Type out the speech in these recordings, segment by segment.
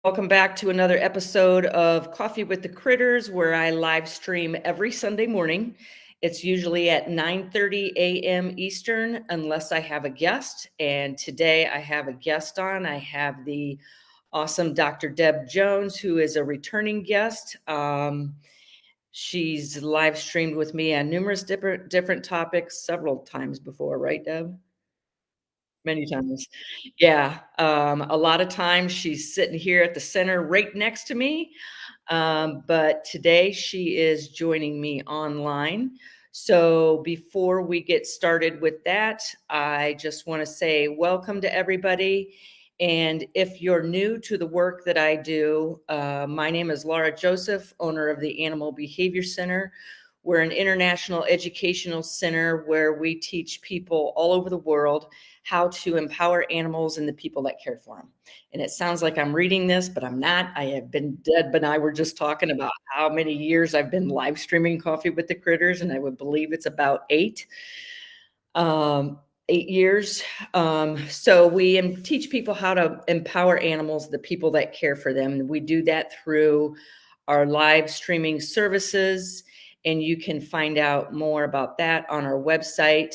Welcome back to another episode of Coffee with the Critters, where I live stream every Sunday morning. It's usually at 9:30 a.m. Eastern, unless I have a guest. And today I have a guest on. I have the awesome Dr. Deb Jones, who is a returning guest. She's live streamed with me on numerous different topics several times before, right, Deb? Many times. Yeah, a lot of times she's sitting here at the center right next to me, but today she is joining me online. So before we get started with that, I just want to say welcome to everybody. And if you're new to the work that I do, my name is Laura Joseph, owner of the Animal Behavior Center. We're an international educational center where we teach people all over the world how to empower animals and the people that care for them. And it sounds like I'm reading this, but I'm not. I have been, Deb and I were just talking about how many years I've been live streaming Coffee with the Critters, and I would believe it's about 8 years. So we teach people how to empower animals, the people that care for them. We do that through our live streaming services, and you can find out more about that on our website.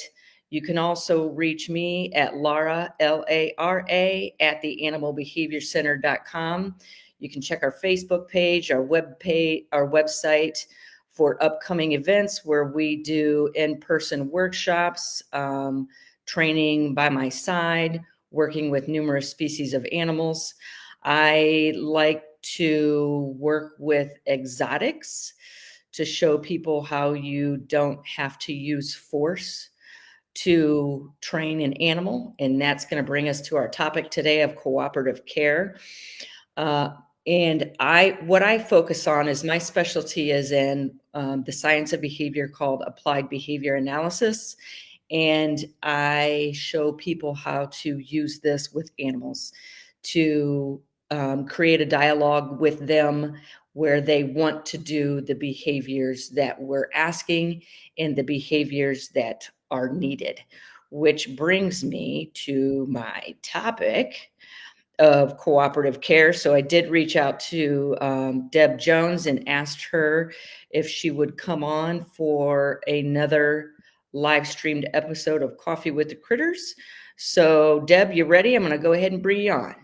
You can also reach me at Lara, Lara, at theanimalbehaviorcenter.com. You can check our Facebook page, our website for upcoming events where we do in-person workshops, training by my side, working with numerous species of animals. I like to work with exotics to show people how you don't have to use force to train an animal. And that's going to bring us to our topic today of cooperative care. And what I focus on is my specialty is in the science of behavior called applied behavior analysis. And I show people how to use this with animals to create a dialogue with them where they want to do the behaviors that we're asking and the behaviors that are needed, which brings me to my topic of cooperative care. So I did reach out to Deb Jones and asked her if she would come on for another live streamed episode of Coffee with the Critters. So Deb, you ready? I'm going to go ahead and bring you on.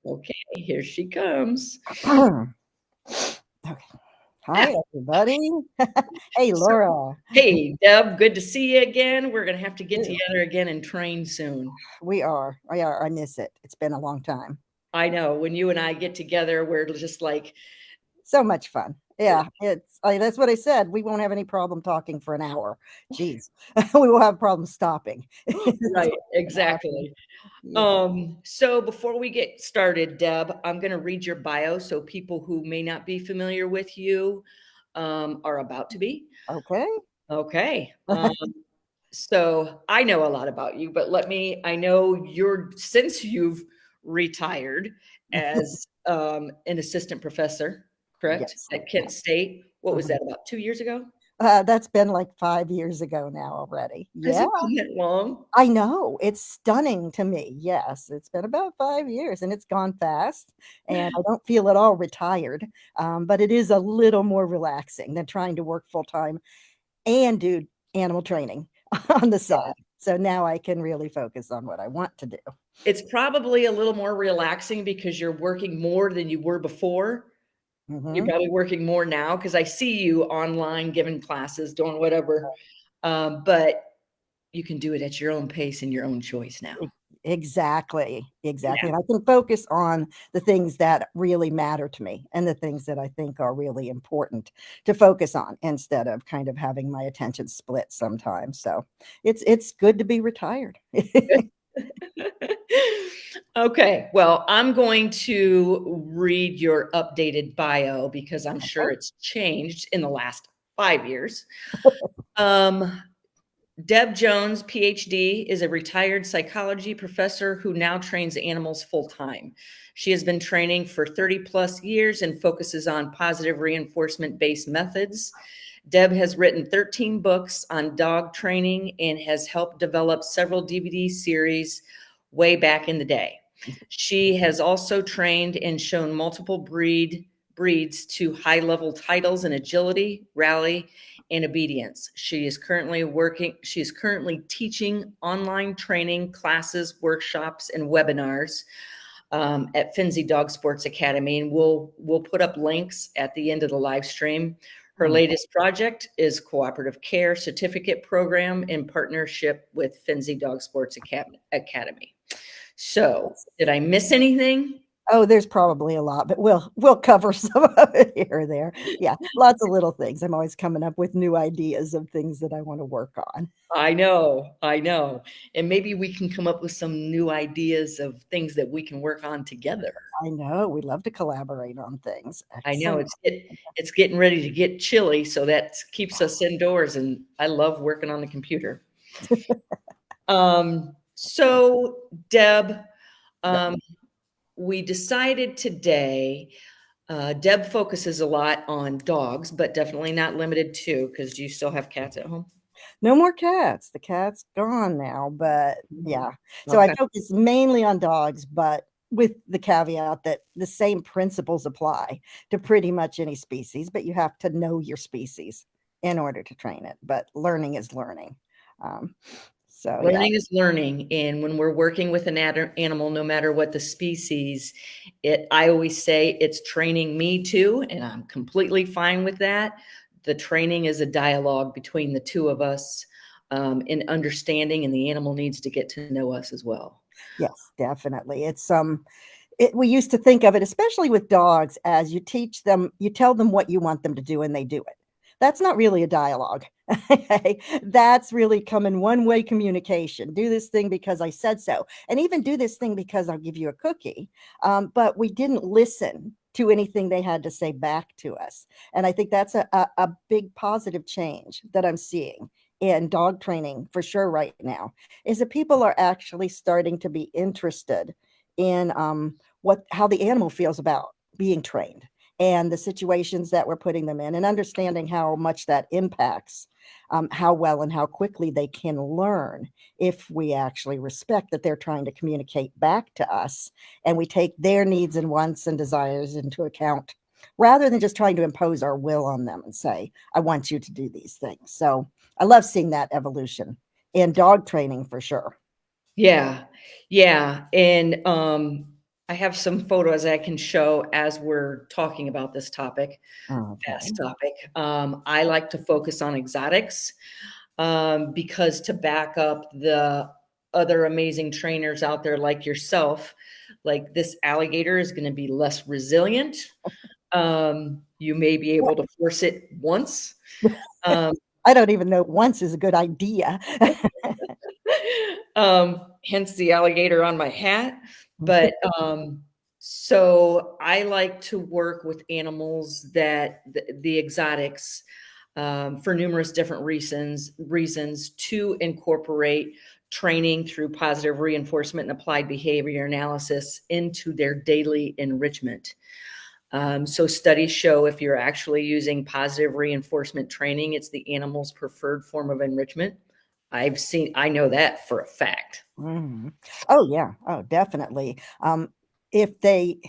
Okay, here she comes. Okay. Hi, everybody. Hey, Laura. Hey, Deb, good to see you again. We're going to have to get together again and train soon. We are. I miss it. It's been a long time. I know when you and I get together, we're just like so much fun. Yeah, that's what I said. We won't have any problem talking for an hour. Jeez, we will have problems stopping. Right, exactly. Yeah. So before we get started, Deb, I'm going to read your bio so people who may not be familiar with you are about to be. Okay. Okay. So I know a lot about you, but I know since you've retired as an assistant professor, correct? Yes. At Kent State. What was that, about 2 years ago? That's been like 5 years ago now already. Has Yeah. it been that long? I know. It's stunning to me. Yes, it's been about 5 years and it's gone fast. And I don't feel at all retired, but it is a little more relaxing than trying to work full time and do animal training on the side. So now I can really focus on what I want to do. It's probably a little more relaxing because you're working more than you were before. You're probably working more now because I see you online giving classes, doing whatever. But you can do it at your own pace and your own choice now. Exactly. Yeah. And I can focus on the things that really matter to me and the things that I think are really important to focus on instead of kind of having my attention split sometimes. So it's good to be retired. Okay. Well, I'm going to read your updated bio because I'm sure it's changed in the last 5 years. Deb Jones, PhD, is a retired psychology professor who now trains animals full-time. She has been training for 30 plus years and focuses on positive reinforcement-based methods. Deb has written 13 books on dog training and has helped develop several DVD series way back in the day. She has also trained and shown multiple breeds to high-level titles in agility, rally, and obedience. She is currently teaching online training classes, workshops, and webinars at Finzi Dog Sports Academy, and we'll put up links at the end of the live stream. Her latest project is Cooperative Care Certificate Program in partnership with Finzi Dog Sports Academy. So, did I miss anything? Oh, there's probably a lot, but we'll cover some of it here or there. Yeah, lots of little things. I'm always coming up with new ideas of things that I want to work on. I know. And maybe we can come up with some new ideas of things that we can work on together. I know, we love to collaborate on things. I know Excellent. it's getting ready to get chilly, so that keeps us indoors, and I love working on the computer. So Deb, we decided today, Deb focuses a lot on dogs, but definitely not limited to, because you still have cats at home? No more cats. The cat's gone now, but yeah. So I Okay. focus mainly on dogs, but with the caveat that the same principles apply to pretty much any species, but you have to know your species in order to train it. But learning is learning. So yeah. Learning is learning, and when we're working with an animal, no matter what the species, I always say it's training me too, and I'm completely fine with that. The training is a dialogue between the two of us, in understanding, and the animal needs to get to know us as well. Yes, definitely. We used to think of it, especially with dogs, as you teach them, you tell them what you want them to do and they do it. That's not really a dialogue. Okay? That's really common one-way communication. Do this thing because I said so. And even do this thing because I'll give you a cookie. But we didn't listen to anything they had to say back to us. And I think that's a big positive change that I'm seeing in dog training for sure right now, is that people are actually starting to be interested in how the animal feels about being trained and the situations that we're putting them in, and understanding how much that impacts how well and how quickly they can learn if we actually respect that they're trying to communicate back to us and we take their needs and wants and desires into account, rather than just trying to impose our will on them and say, I want you to do these things. So I love seeing that evolution in dog training for sure. Yeah. And I have some photos I can show as we're talking about this topic. Okay. Vast topic. I like to focus on exotics, because to back up the other amazing trainers out there like yourself, like this alligator is going to be less resilient. You may be able to force it once. Um, I don't even know once is a good idea. Hence the alligator on my hat. But so I like to work with animals that the exotics, for numerous different reasons to incorporate training through positive reinforcement and applied behavior analysis into their daily enrichment. So studies show if you're actually using positive reinforcement training, it's the animal's preferred form of enrichment. I know that for a fact. Mhm. Oh yeah. Oh, definitely. If they,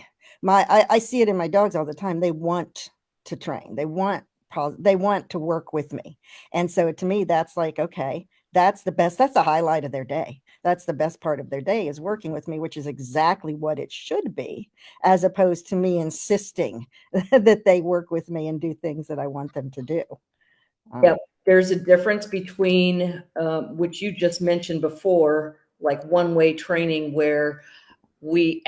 I see it in my dogs all the time. They want to train. They want to work with me. And so to me, that's like, okay, that's the best. That's the highlight of their day. That's the best part of their day, is working with me, which is exactly what it should be, as opposed to me insisting that they work with me and do things that I want them to do. Yep. There's a difference between, which you just mentioned before, like one-way training where we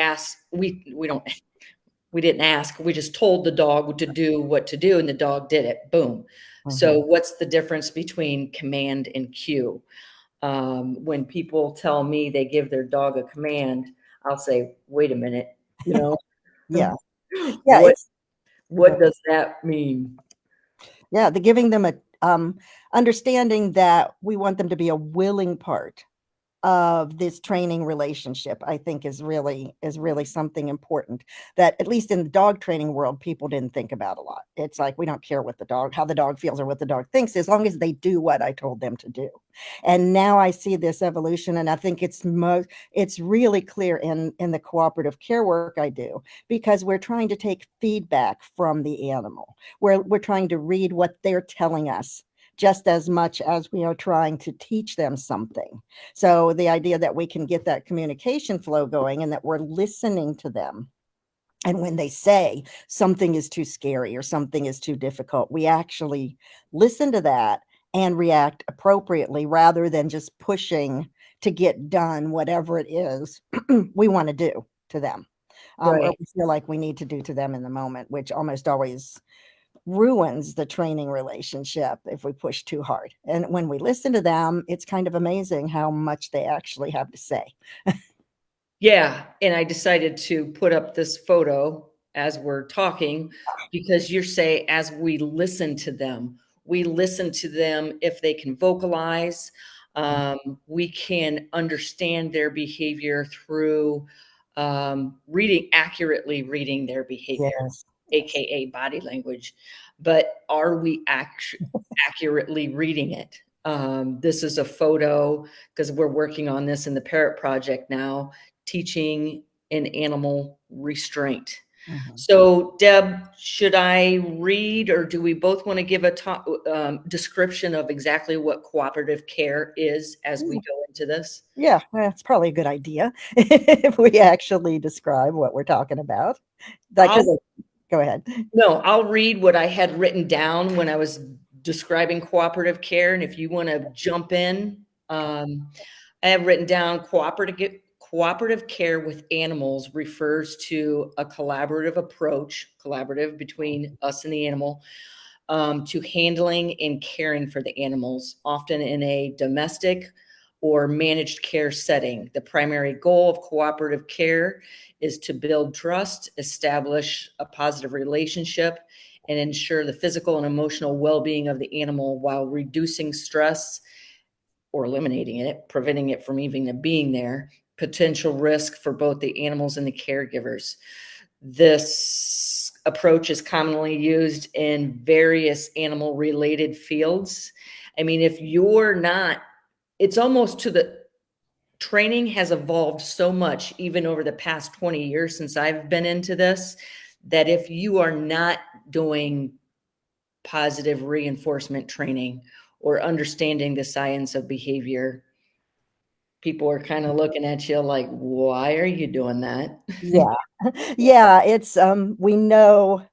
didn't ask, we just told the dog to do what to do and the dog did it. Boom. So what's the difference between command and cue? When people tell me they give their dog a command, I'll say, wait a minute, Yeah. Yeah. what does that mean? Yeah, the giving them a understanding that we want them to be a willing part of this training relationship, I think is really something important that, at least in the dog training world, people didn't think about a lot. It's like, we don't care how the dog feels or what the dog thinks, as long as they do what I told them to do. And now I see this evolution, and I think it's really clear in the cooperative care work I do, because we're trying to take feedback from the animal. We're trying to read what they're telling us, just as much as we are trying to teach them something. So the idea that we can get that communication flow going, and that we're listening to them. And when they say something is too scary or something is too difficult, we actually listen to that and react appropriately, rather than just pushing to get done whatever it is we want to do to them, or Right. we feel like we need to do to them in the moment, which almost always ruins the training relationship if we push too hard. And when we listen to them, it's kind of amazing how much they actually have to say. Yeah, and I decided to put up this photo as we're talking, because you're saying, as we listen to them, we listen to them if they can vocalize. We can understand their behavior through accurately reading their behavior, Yes. aka body language. But are we accurately reading it? This is a photo, because we're working on this in the Parrot Project now, teaching an animal restraint. Mhm. So, Deb, should I read, or do we both want to give a description of exactly what cooperative care is as we go into this? Yeah, that's probably a good idea if we actually describe what we're talking about. Like, I'll go ahead. No, I'll read what I had written down when I was describing cooperative care, and if you want to jump in, I have written down cooperative care with animals refers to a collaborative between us and the animal, to handling and caring for the animals, often in a domestic or managed care setting. The primary goal of cooperative care is to build trust, establish a positive relationship, and ensure the physical and emotional well-being of the animal while reducing stress or eliminating it, preventing it from even being there, potential risk for both the animals and the caregivers. This approach is commonly used in various animal related fields. I mean, if you're not, it's almost to the training has evolved so much, even over the past 20 years since I've been into this, that if you are not doing positive reinforcement training or understanding the science of behavior, people are kind of looking at you like, why are you doing that? Yeah. Yeah, it's, we know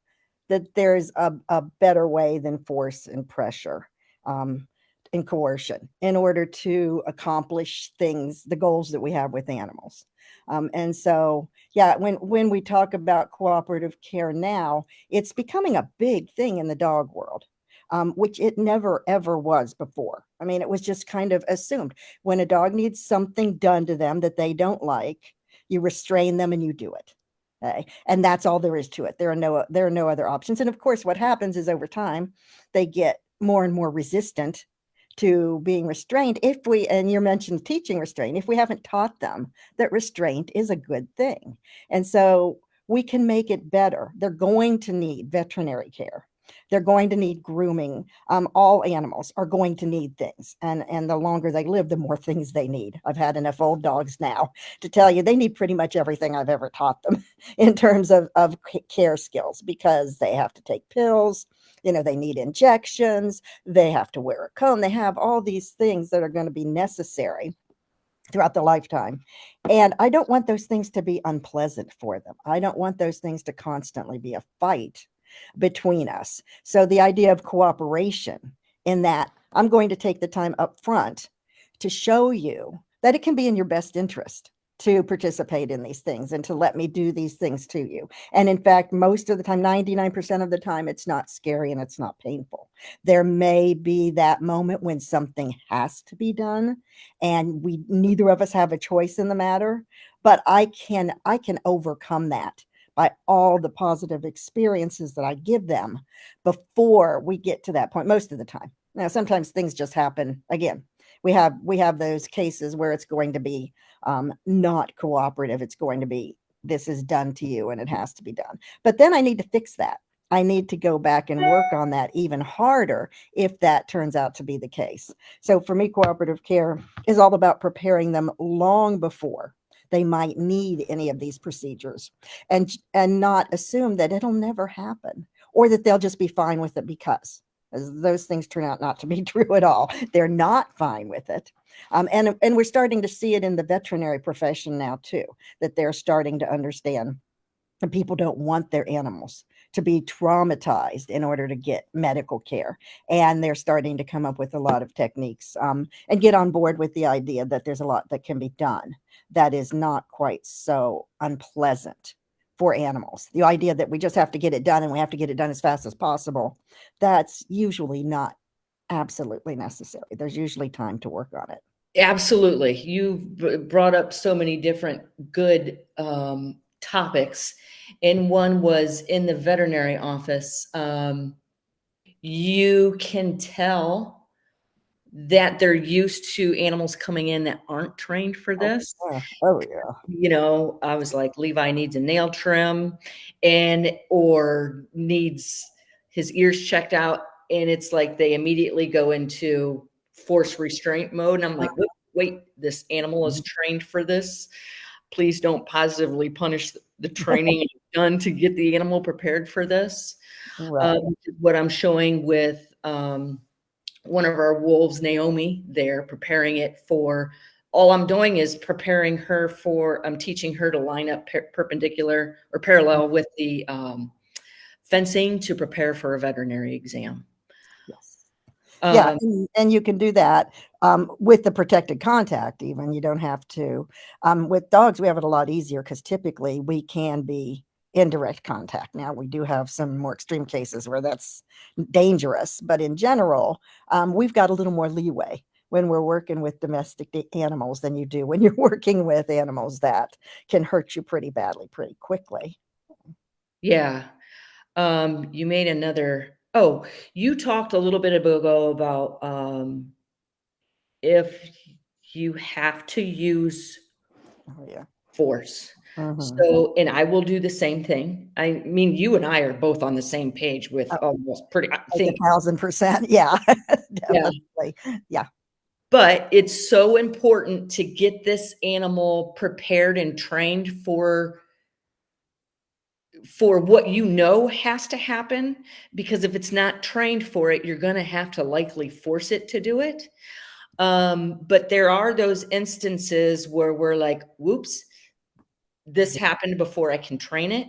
that there's a better way than force and pressure, um, and coercion, in order to accomplish the goals that we have with animals. And so, yeah, when we talk about cooperative care now, it's becoming a big thing in the dog world, which it never ever was before. I mean, it was just kind of assumed, when a dog needs something done to them that they don't like, you restrain them and you do it. Okay? And that's all there is to it. There are no other options. And of course, what happens is, over time, they get more and more resistant to being restrained. And you mentioned teaching restraint, if we haven't taught them that restraint is a good thing. And so we can make it better. They're going to need veterinary care. They're going to need grooming. All animals are going to need things. And the longer they live, the more things they need. I've had enough old dogs now to tell you they need pretty much everything I've ever taught them in terms of care skills, because they have to take pills, they need injections, they have to wear a cone, they have all these things that are going to be necessary throughout their lifetime. And I don't want those things to be unpleasant for them. I don't want those things to constantly be a fight between us. So the idea of cooperation, in that I'm going to take the time up front to show you that it can be in your best interest to participate in these things and to let me do these things to you. And in fact, most of the time, 99% of the time, it's not scary and it's not painful. There may be that moment when something has to be done and neither of us have a choice in the matter, but I can overcome that by all the positive experiences that I give them before we get to that point, most of the time. Now, sometimes things just happen again. We have those cases where it's going to be not cooperative. It's going to be, this is done to you and it has to be done. But then I need to fix that. I need to go back and work on that even harder if that turns out to be the case. So for me, cooperative care is all about preparing them long before they might need any of these procedures, and not assume that it'll never happen or that they'll just be fine with it, because those things turn out not to be true at all. They're not fine with it. And we're starting to see it in the veterinary profession now too, that they're starting to understand that people don't want their animals to be traumatized in order to get medical care. And they're starting to come up with a lot of techniques, and get on board with the idea that there's a lot that can be done that is not quite so unpleasant for animals. The idea that we just have to get it done and we have to get it done as fast as possible, that's usually not absolutely necessary. There's usually time to work on it. Absolutely. You've brought up so many different good topics. And one was in the veterinary office. You can tell that they're used to animals coming in that aren't trained for this. Oh yeah. You know, I was like, Levi needs a nail trim or needs his ears checked out. And it's like they immediately go into force restraint mode. And I'm like, wait, this animal is trained for this. Please don't positively punish the training done to get the animal prepared for this. Right. What I'm showing with one of our wolves, Naomi, there, preparing it for, all I'm doing is preparing her for, I'm teaching her to line up perpendicular or parallel with the fencing to prepare for a veterinary exam. Yes. Yeah, and you can do that with the protected contact even. You don't have to. With dogs, we have it a lot easier because typically we can be in direct contact. Now, we do have some more extreme cases where that's dangerous, but in general, we've got a little more leeway when we're working with domestic animals than you do when you're working with animals that can hurt you pretty badly pretty quickly. Yeah. You made another, you talked a little bit ago about if you have to use Oh, yeah. force. Mhm. So, and I will do the same thing. I mean, you and I are both on the same page with almost pretty, I Like think, 1,000%. Yeah, yeah. definitely. Yeah. But it's so important to get this animal prepared and trained for what you know has to happen, because if it's not trained for it, you're going to have to likely force it to do it. But there are those instances where we're like, whoops, this happened before I can train it.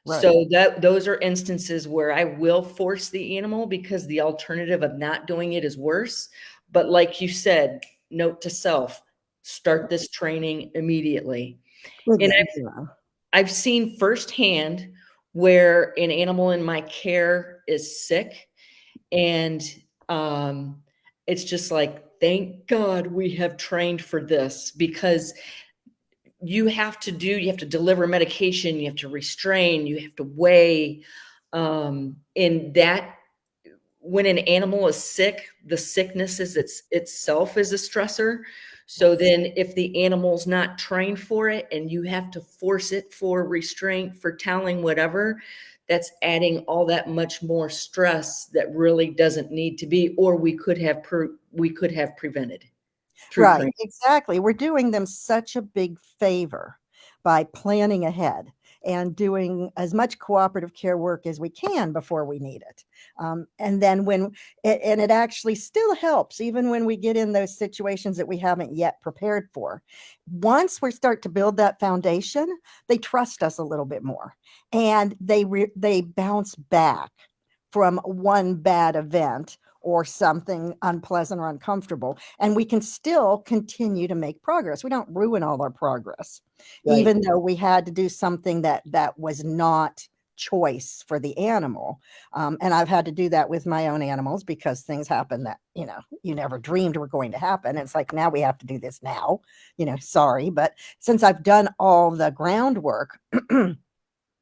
Right. So those are instances where I will force the animal because the alternative of not doing it is worse. But like you said, note to self, start this training immediately. And Yeah. I've seen firsthand where an animal in my care is sick, and it's just like, thank God we have trained for this, because you have to deliver medication, you have to restrain, you have to weigh, and that, when an animal is sick, the sickness is itself is a stressor. So then if the animal's not trained for it and you have to force it for restraint, for toweling, whatever, that's adding all that much more stress that really doesn't need to be, or we could have prevented through Right, training. exactly. We're doing them such a big favor by planning ahead and doing as much cooperative care work as we can before we need it. And then and it actually still helps, even when we get in those situations that we haven't yet prepared for. Once we start to build that foundation, they trust us a little bit more, and they bounce back from one bad event or something unpleasant or uncomfortable, and we can still continue to make progress. We don't ruin all our progress, Right. even though we had to do something that was not choice for the animal. And I've had to do that with my own animals because things happen that, you never dreamed were going to happen. It's like, now we have to do this now, sorry. But since I've done all the groundwork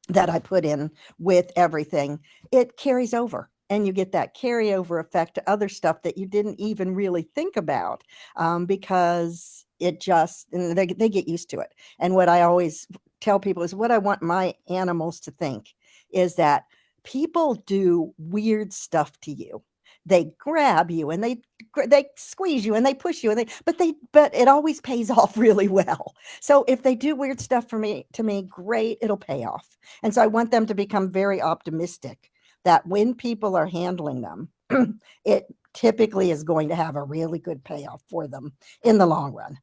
that I put in with everything, it carries over. and you get that carryover effect to other stuff that you didn't even really think about, because it just, and they get used to it. And what I always tell people is what I want my animals to think is that people do weird stuff to you. They grab you and they squeeze you and they push you and but it always pays off really well. So if they do weird stuff to me, great, it'll pay off. And so I want them to become very optimistic that when people are handling them, it typically is going to have a really good payoff for them in the long run.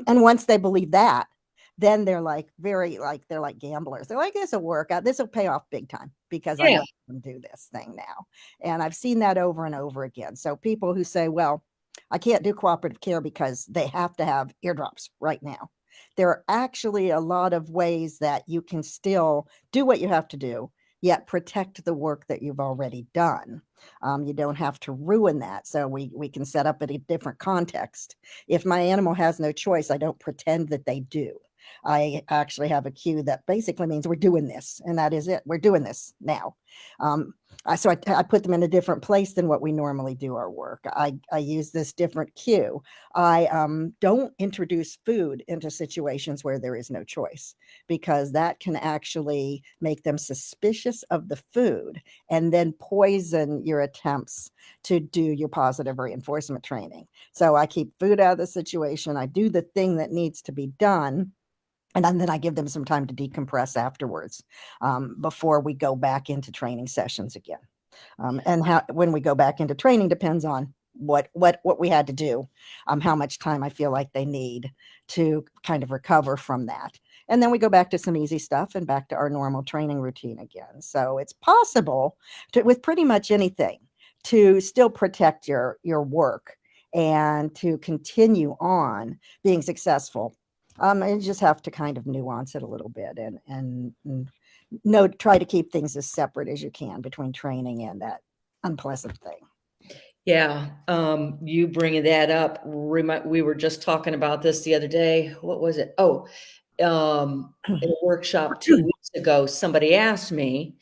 And once they believe that, then they're like they're like gamblers. They're like, this will work out. This will pay off big time because I'm Yeah. going to do this thing now. And I've seen that over and over again. So people who say, well, I can't do cooperative care because they have to have eardrops right now. There are actually a lot of ways that you can still do what you have to do, yet protect the work that you've already done. You don't have to ruin that. So we can set up in a different context. If my animal has no choice, I don't pretend that they do. I actually have a cue that basically means we're doing this, and that is it. We're doing this now. So I put them in a different place than what we normally do our work. I use this different cue. I don't introduce food into situations where there is no choice, because that can actually make them suspicious of the food and then poison your attempts to do your positive reinforcement training. So I keep food out of the situation. I do the thing that needs to be done. And then I give them some time to decompress afterwards, before we go back into training sessions again. And when we go back into training depends on what we had to do, how much time I feel like they need to kind of recover from that. And then we go back to some easy stuff and back to our normal training routine again. So it's possible with pretty much anything to still protect your work and to continue on being successful. You just have to kind of nuance it a little bit and try to keep things as separate as you can between training and that unpleasant thing. Yeah, you bringing that up, we were just talking about this the other day. What was it? Oh, in a workshop 2 weeks ago, somebody asked me,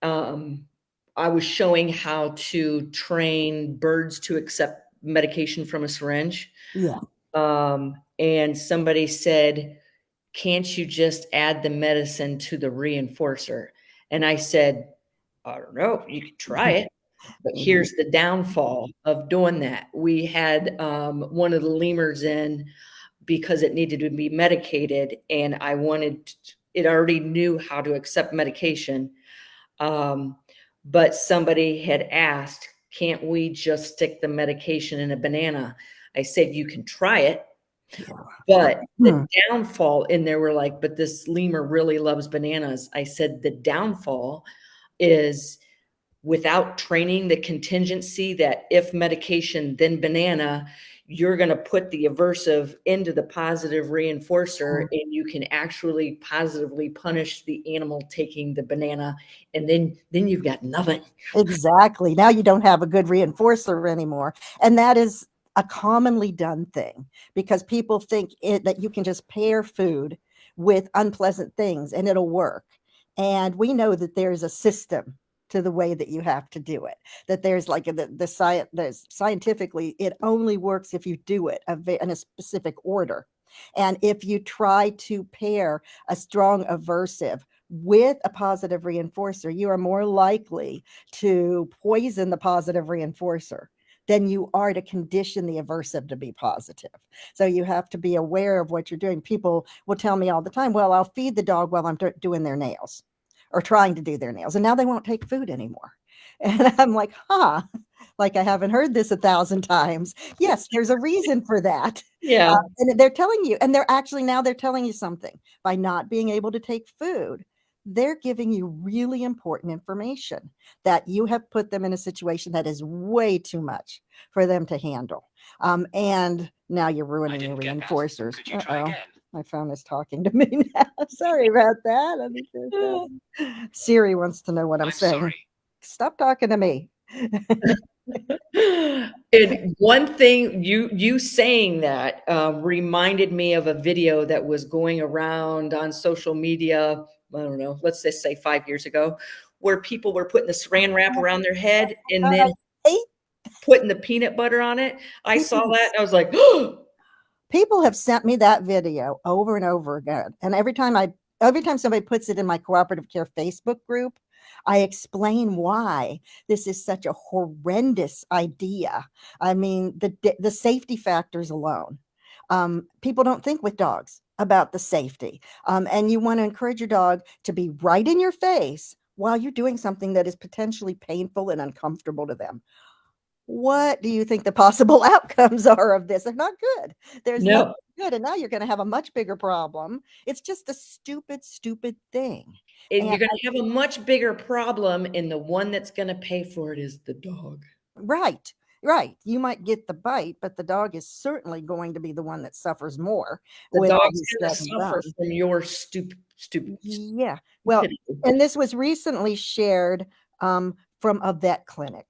I was showing how to train birds to accept medication from a syringe. Yeah. And somebody said, can't you just add the medicine to the reinforcer? And I said, I don't know, you could try it. But here's the downfall of doing that. We had one of the lemurs in because it needed to be medicated, and I wanted it already knew how to accept medication. But somebody had asked, can't we just stick the medication in a banana? I said, you can try it. But the downfall, and they were like, but this lemur really loves bananas. I said, the downfall is without training the contingency that if medication, then banana, you're going to put the aversive into the positive reinforcer, and you can actually positively punish the animal taking the banana, and then you've got nothing. Exactly. Now you don't have a good reinforcer anymore. And that is a commonly done thing because people think that you can just pair food with unpleasant things and it'll work. And we know that there's a system to the way that you have to do it, that there's like there's scientifically, it only works if you do it in a specific order. And if you try to pair a strong aversive with a positive reinforcer, you are more likely to poison the positive reinforcer than you are to condition the aversive to be positive. So you have to be aware of what you're doing. People will tell me all the time, well, I'll feed the dog while I'm doing their nails or trying to do their nails. And now they won't take food anymore. And I'm like, like I haven't heard this 1,000 times. Yes, there's a reason for that. Yeah. And they're telling you, and they're telling you something by not being able to take food. They're giving you really important information that you have put them in a situation that is way too much for them to handle. And now you're ruining your reinforcers. My phone is talking to me now. Sorry about that. Siri wants to know what I'm saying. Sorry. Stop talking to me. And one thing you saying that reminded me of a video that was going around on social media I don't know, let's just say 5 years ago, where people were putting the saran wrap around their head and I then hate putting the peanut butter on it. I saw people. that and I was like, oh, People have sent me that video over and over again. And every time somebody puts it in my Cooperative Care Facebook group, I explain why this is such a horrendous idea. I mean, the safety factors alone. People don't think with dogs about the safety. And you want to encourage your dog to be right in your face while you're doing something that is potentially painful and uncomfortable to them. What do you think the possible outcomes are of this? They're not good. There's nothing no. good. And now you're going to have a much bigger problem. It's just a stupid, stupid thing. And And you're going to have a much bigger problem, and the one that's going to pay for it is the dog. right, right. You might get the bite, but the dog is certainly going to be the one that suffers more The with all dog's this going to said and suffer done. from your stupid Yeah. Well, stupidity. and this was recently shared from a vet clinic.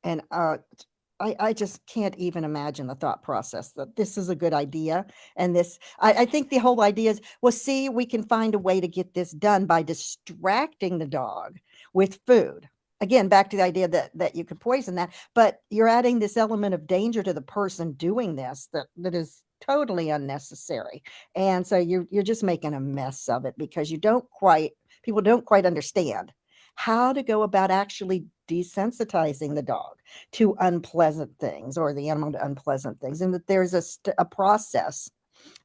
And I just can't even imagine the thought process that this is a good idea. And I think the whole idea is, well, see, we can find a way to get this done by distracting the dog with food. Again, back to the idea that you could poison that, but you're adding this element of danger to the person doing this that is totally unnecessary. And so you're just making a mess of it because people don't quite understand how to go about actually desensitizing the dog to unpleasant things or the animal to unpleasant things, and that there's a process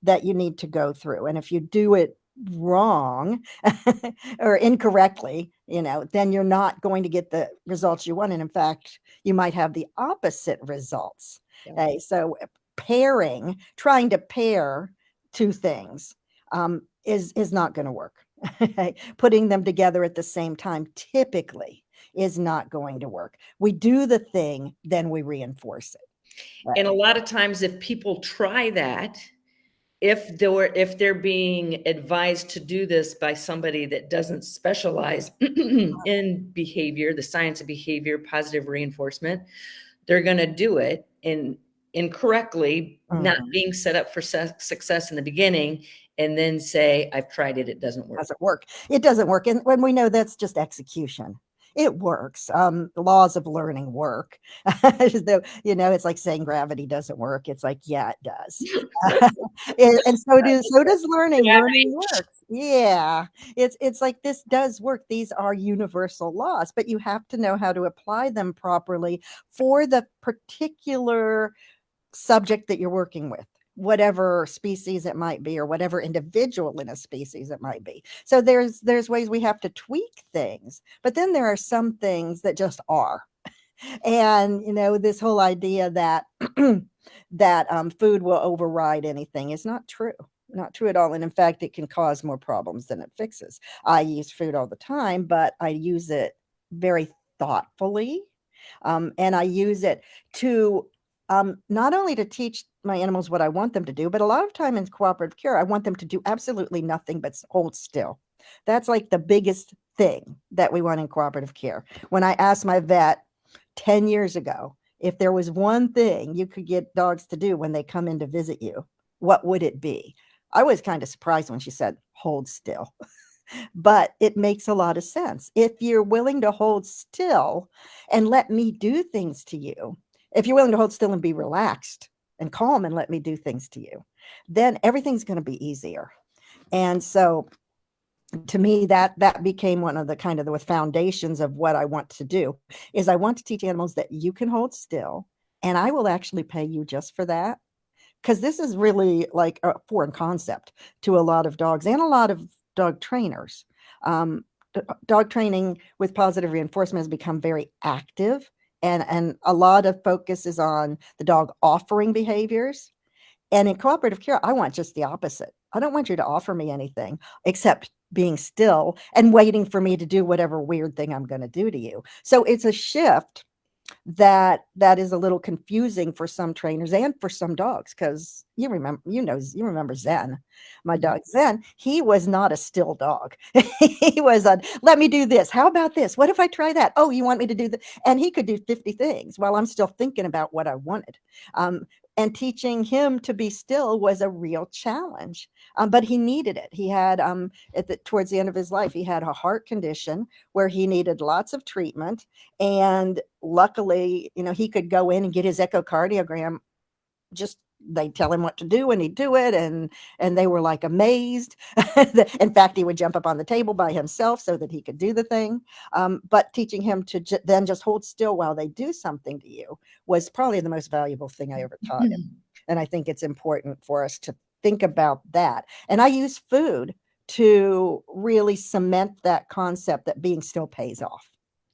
that you need to go through. And if you do it wrong or incorrectly, then you're not going to get the results you want. And in fact, you might have the opposite results. Yeah. Okay, so trying to pair two things is not going to work. Putting them together at the same time typically is not going to work. We do the thing, then we reinforce it. Right. And a lot of times if people try that, if they're being advised to do this by somebody that doesn't specialize in behavior, the science of behavior, positive reinforcement, they're going to do it incorrectly, not being set up for success in the beginning, and then say, I've tried it, it doesn't work. It doesn't work. And when we know that's just execution. It works. The laws of learning work. It's like saying gravity doesn't work. It's like, yeah, it does. And so does learning. Learning works. Yeah. It's like this does work. These are universal laws, but you have to know how to apply them properly for the particular subject that you're working with, whatever species it might be, or whatever individual in a species it might be. So there's ways we have to tweak things, but then there are some things that just are. And this whole idea that that food will override anything is not true. Not true at all. And in fact, it can cause more problems than it fixes. I use food all the time, but I use it very thoughtfully. And I use it to not only to teach my animals what I want them to do, but a lot of time in cooperative care, I want them to do absolutely nothing but hold still. That's like the biggest thing that we want in cooperative care. When I asked my vet 10 years ago, if there was one thing you could get dogs to do when they come in to visit you, what would it be? I was kind of surprised when she said, hold still. But it makes a lot of sense. If you're willing to hold still and let me do things to you, if you're willing to hold still and be relaxed and calm and let me do things to you, then everything's going to be easier. And so to me, that became one of the foundations of what I want to do, is I want to teach animals that you can hold still and I will actually pay you just for that. Because this is really like a foreign concept to a lot of dogs and a lot of dog trainers. Dog training with positive reinforcement has become very active, and a lot of focus is on the dog offering behaviors. And in cooperative care, I want just the opposite. I don't want you to offer me anything except being still and waiting for me to do whatever weird thing I'm going to do to you. So it's a shift that is a little confusing for some trainers and for some dogs, because you remember Zen, my dog Zen. He was not a still dog. He was let me do this, how about this, what if I try that, oh, you want me to do that? And he could do 50 things while I'm still thinking about what I wanted. And teaching him to be still was a real challenge. But he needed it. He had, towards the end of his life, he had a heart condition where he needed lots of treatment. And luckily, he could go in and get his echocardiogram. Just they tell him what to do and he'd do it, and they were like amazed. In fact, he would jump up on the table by himself so that he could do the thing. But teaching him to then just hold still while they do something to you was probably the most valuable thing I ever taught him. And I think it's important for us to think about that. And I use food to really cement that concept that being still pays off.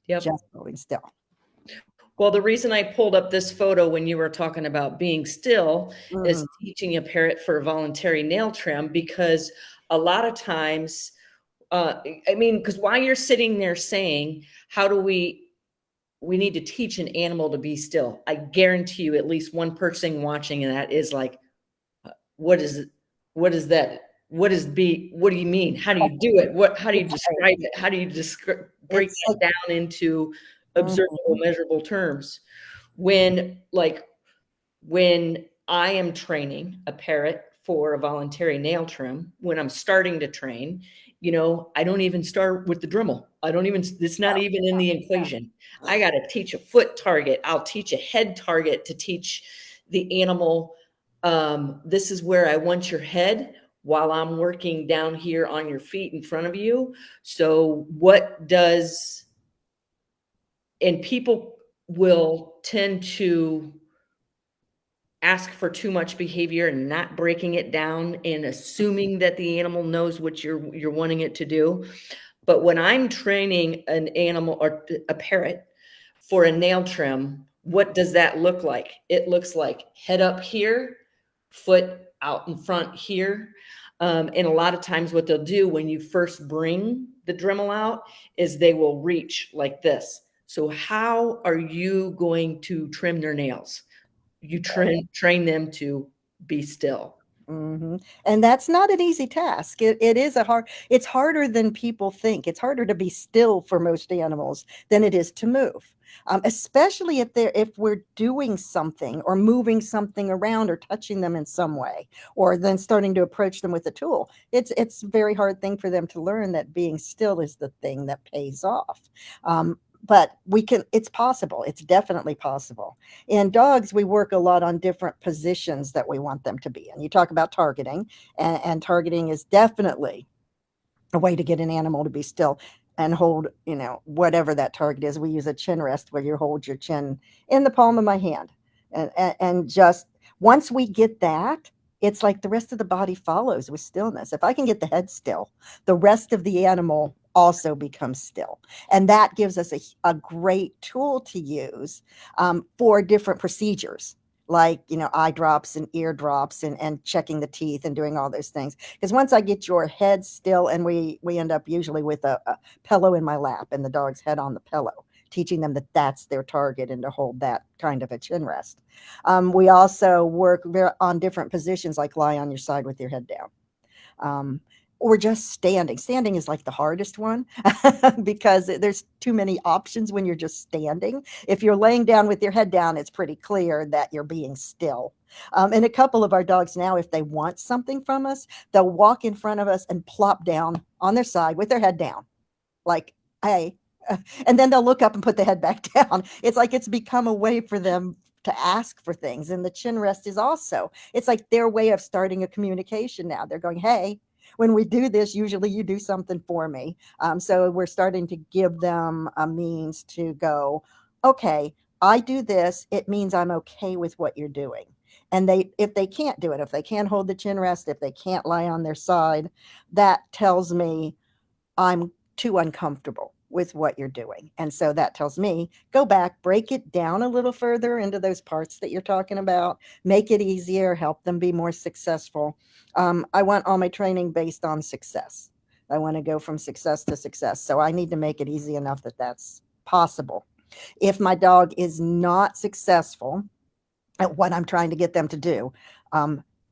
Yep. Just holding still. Well, the reason I pulled up this photo when you were talking about being still is teaching a parrot for voluntary nail trim, because a lot of times, because while you're sitting there saying, how do we need to teach an animal to be still, I guarantee you at least one person watching that is like, what is that? What do you mean? How do you do it? How do you describe it? How do you break that down into observable, measurable terms? When I am training a parrot for a voluntary nail trim, when I'm starting to train, I don't even start with the Dremel. It's not even in the equation. I got to teach a foot target. I'll teach a head target to teach the animal, this is where I want your head while I'm working down here on your feet in front of you. So and people will tend to ask for too much behavior and not breaking it down and assuming that the animal knows what you're wanting it to do. But when I'm training an animal or a parrot for a nail trim, what does that look like? It looks like head up here, foot out in front here. And a lot of times what they'll do when you first bring the Dremel out is they will reach like this. So how are you going to trim their nails? You train them to be still. And that's not an easy task. It is it's harder than people think. It's harder to be still for most animals than it is to move. Especially if we're doing something or moving something around or touching them in some way, or then starting to approach them with a tool. It's a very hard thing for them to learn that being still is the thing that pays off. But it's possible. It's definitely possible. In dogs, we work a lot on different positions that we want them to be in. You talk about targeting, and targeting is definitely a way to get an animal to be still and hold, whatever that target is. We use a chin rest where you hold your chin in the palm of my hand. And just once we get that, it's like the rest of the body follows with stillness. If I can get the head still, the rest of the animal also becomes still. And that gives us a great tool to use for different procedures, like, eye drops and ear drops and checking the teeth and doing all those things. Because once I get your head still, and we end up usually with a pillow in my lap and the dog's head on the pillow, teaching them that that's their target and to hold that kind of a chin rest. We also work on different positions, like lie on your side with your head down. Or just standing. Standing is like the hardest one because there's too many options when you're just standing. If you're laying down with your head down, it's pretty clear that you're being still. And a couple of our dogs now, if they want something from us, they'll walk in front of us and plop down on their side with their head down, like, hey. And then they'll look up and put the head back down. It's like it's become a way for them to ask for things. And the chin rest is also, it's like their way of starting a communication now. They're going, hey, when we do this, usually you do something for me. So we're starting to give them a means to go, okay, I do this. It means I'm okay with what you're doing. And if they can't do it, if they can't hold the chin rest, if they can't lie on their side, that tells me I'm too uncomfortable with what you're doing. And so that tells me, go back, break it down a little further into those parts that you're talking about, make it easier, help them be more successful. I want all my training based on success. I want to go from success to success. So I need to make it easy enough that that's possible. If my dog is not successful at what I'm trying to get them to do,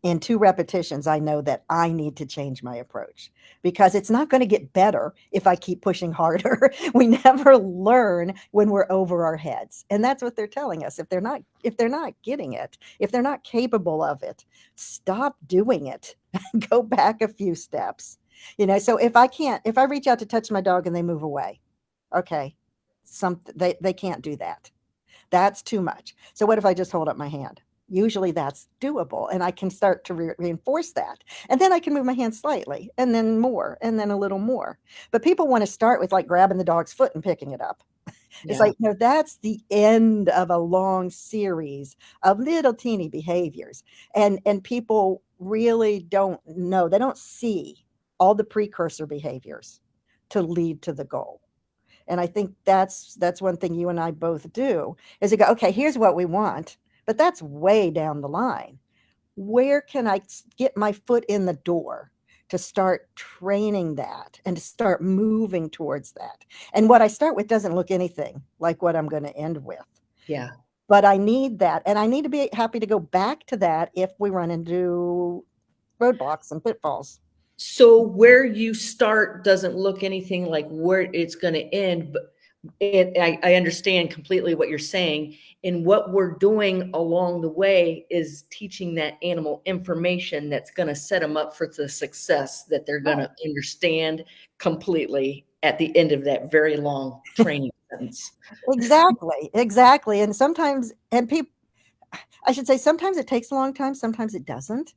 in 2 repetitions, I know that I need to change my approach because it's not going to get better if I keep pushing harder. We never learn when we're over our heads. And that's what they're telling us. If they're not getting it, if they're not capable of it, stop doing it. Go back a few steps. So if I reach out to touch my dog and they move away, okay, they can't do that. That's too much. So what if I just hold up my hand? Usually that's doable, and I can start to reinforce that. And then I can move my hand slightly, and then more, and then a little more. But people want to start with like grabbing the dog's foot and picking it up. It's Yeah. like, that's the end of a long series of little teeny behaviors. And people really don't know, they don't see all the precursor behaviors to lead to the goal. And I think that's one thing you and I both do is to go, okay, here's what we want, but that's way down the line. Where can I get my foot in the door to start training that and to start moving towards that? And what I start with doesn't look anything like what I'm going to end with. Yeah. But I need that. And I need to be happy to go back to that if we run into roadblocks and pitfalls. So where you start doesn't look anything like where it's going to end, but I understand completely what you're saying. And what we're doing along the way is teaching that animal information that's going to set them up for the success that they're going Right. to understand completely at the end of that very long training sentence. Exactly. And sometimes, and people, I should say, sometimes it takes a long time, sometimes it doesn't.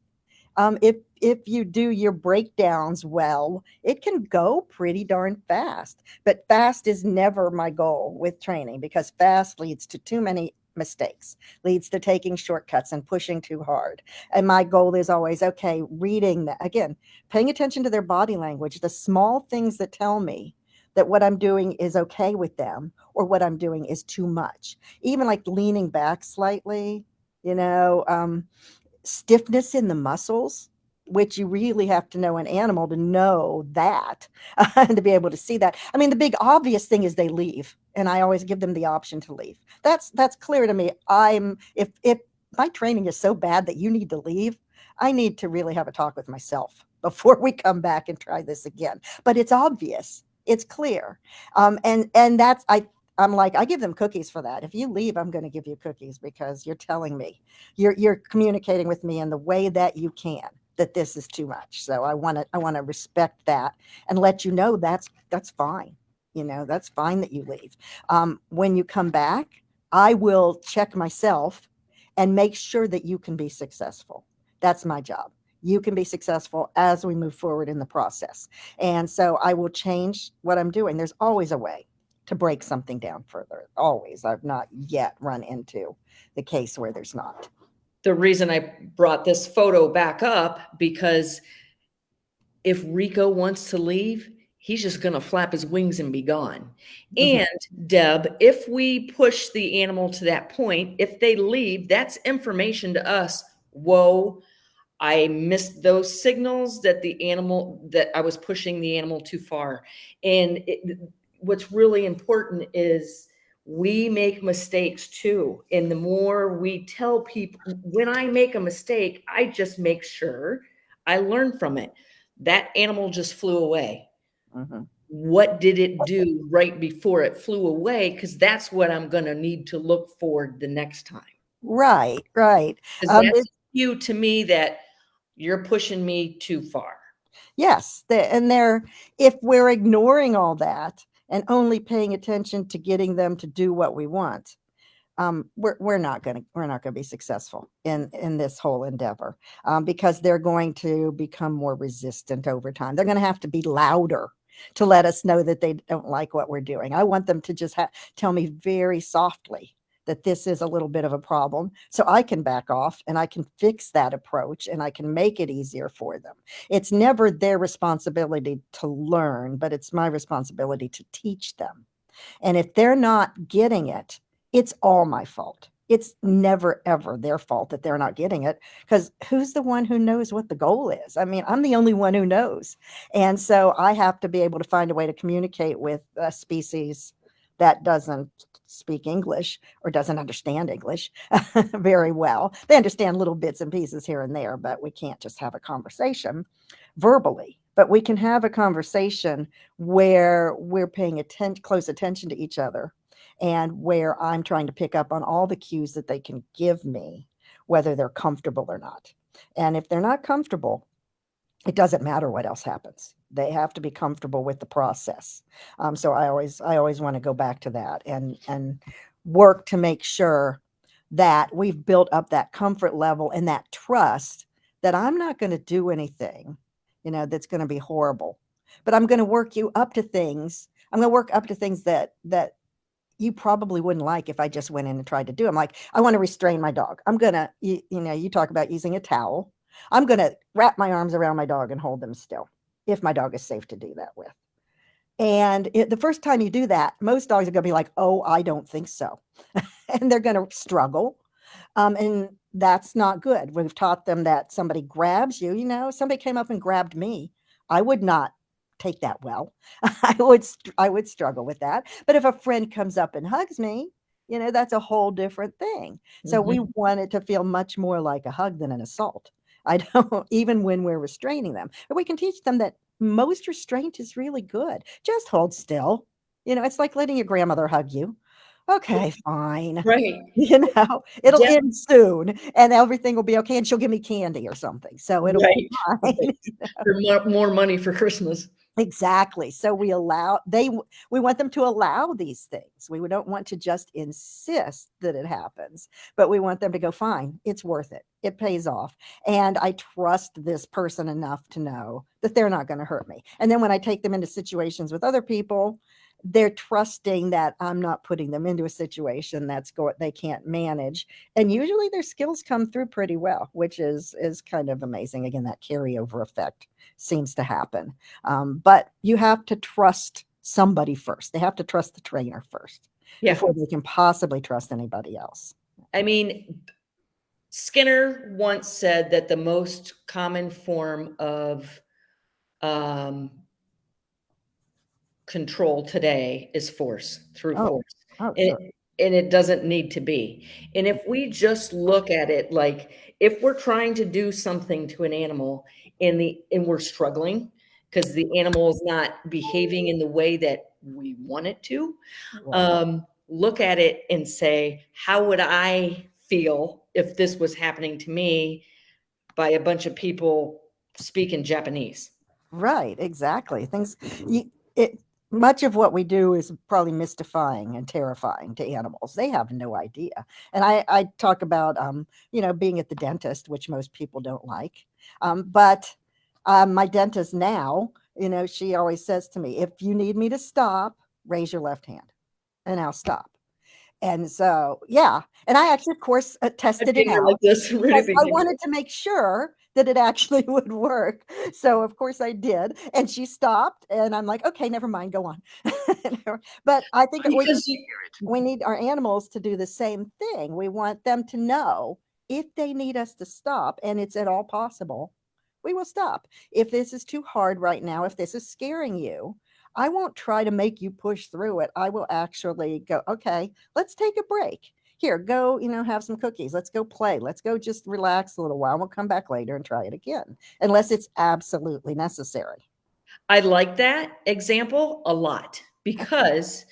If you do your breakdowns well, it can go pretty darn fast. But fast is never my goal with training because fast leads to too many mistakes, leads to taking shortcuts and pushing too hard. And my goal is always, okay, reading that again, paying attention to their body language, the small things that tell me that what I'm doing is okay with them or what I'm doing is too much. Even like leaning back slightly, you know, stiffness in the muscles, which you really have to know an animal to know that and to be able to see that. I mean, the big obvious thing is they leave, and I always give them the option to leave. That's clear to me. If my training is so bad that you need to leave, I need to really have a talk with myself before we come back and try this again. But it's obvious. It's clear. And I'm like, I give them cookies for that. If you leave, I'm going to give you cookies because you're telling me, you're communicating with me in the way that you can, that this is too much. So I want to respect that and let you know that's fine. That's fine that you leave. When you come back, I will check myself and make sure that you can be successful. That's my job. You can be successful as we move forward in the process. And so I will change what I'm doing. There's always a way to break something down further. Always. I've not yet run into the case where there's not. The reason I brought this photo back up, because if Rico wants to leave, he's just going to flap his wings and be gone. Mhm. And Deb, if we push the animal to that point, if they leave, that's information to us. Whoa, I missed those signals that I was pushing the animal too far. And what's really important is we make mistakes too. And the more we tell people, when I make a mistake, I just make sure I learn from it. That animal just flew away. Mhm. What did it do right before it flew away? Because that's what I'm going to need to look for the next time. Right. Because that's a cue to me that you're pushing me too far. Yes, if we're ignoring all that and only paying attention to getting them to do what we want, we're not going to be successful in this whole endeavor, because they're going to become more resistant over time. They're going to have to be louder to let us know that they don't like what we're doing. I want them to just tell me very softly that this is a little bit of a problem, so I can back off and I can fix that approach and I can make it easier for them. It's never their responsibility to learn, but it's my responsibility to teach them. And if they're not getting it, it's all my fault. It's never, ever their fault that they're not getting it, because who's the one who knows what the goal is? I mean, I'm the only one who knows. And so I have to be able to find a way to communicate with a species that doesn't speak English or doesn't understand English very well. They understand little bits and pieces here and there, but we can't just have a conversation verbally. But we can have a conversation where we're paying close attention to each other, and where I'm trying to pick up on all the cues that they can give me, whether they're comfortable or not. And if they're not comfortable, it doesn't matter what else happens. They have to be comfortable with the process. So I always want to go back to that and work to make sure that we've built up that comfort level and that trust that I'm not going to do anything, that's going to be horrible, but I'm going to work you up to things. I'm going to work up to things that you probably wouldn't like if I just went in and tried to do them. Like, I want to restrain my dog. I'm going to, you talk about using a towel. I'm going to wrap my arms around my dog and hold them still if my dog is safe to do that with. And the first time you do that, most dogs are going to be like, oh, I don't think so. And they're going to struggle. And that's not good. We've taught them that somebody grabs you, somebody came up and grabbed me, I would not take that well. I would struggle with that. But if a friend comes up and hugs me, that's a whole different thing. So we want it to feel much more like a hug than an assault. I don't, even when we're restraining them. But we can teach them that most restraint is really good. Just hold still. It's like letting your grandmother hug you. Okay, fine. Right. It'll end soon and everything will be okay. And she'll give me candy or something. So it'll be fine. For more money for Christmas. Exactly. So we want them to allow these things. We don't want to just insist that it happens, but we want them to go, fine, it's worth it. It pays off. And I trust this person enough to know that they're not going to hurt me. And then when I take them into situations with other people, they're trusting that I'm not putting them into a situation they can't manage. And usually their skills come through pretty well, which is kind of amazing. Again, that carryover effect seems to happen. But you have to trust somebody first. They have to trust the trainer first before they can possibly trust anybody else. I mean, Skinner once said that the most common form of control today is force, through force. Sure. And it doesn't need to be. And if we just look at it like, if we're trying to do something to an animal and we're struggling because the animal is not behaving in the way that we want it to, look at it and say, how would I feel if this was happening to me by a bunch of people speaking Japanese? Right, exactly. Much of what we do is probably mystifying and terrifying to animals. They have no idea. And I talk about, being at the dentist, which most people don't like. But my dentist now, she always says to me, if you need me to stop, raise your left hand and I'll stop. And so, yeah. And I actually, of course, tested it out. Like this, because I wanted to make sure that it actually would work. So of course I did. And she stopped and I'm like, okay, never mind, go on. But I think we need our animals to do the same thing. We want them to know if they need us to stop and it's at all possible, we will stop. If this is too hard right now, if this is scaring you, I won't try to make you push through it. I will actually go, okay, let's take a break. Here, go, have some cookies. Let's go play. Let's go just relax a little while. We'll come back later and try it again, unless it's absolutely necessary. I like that example a lot because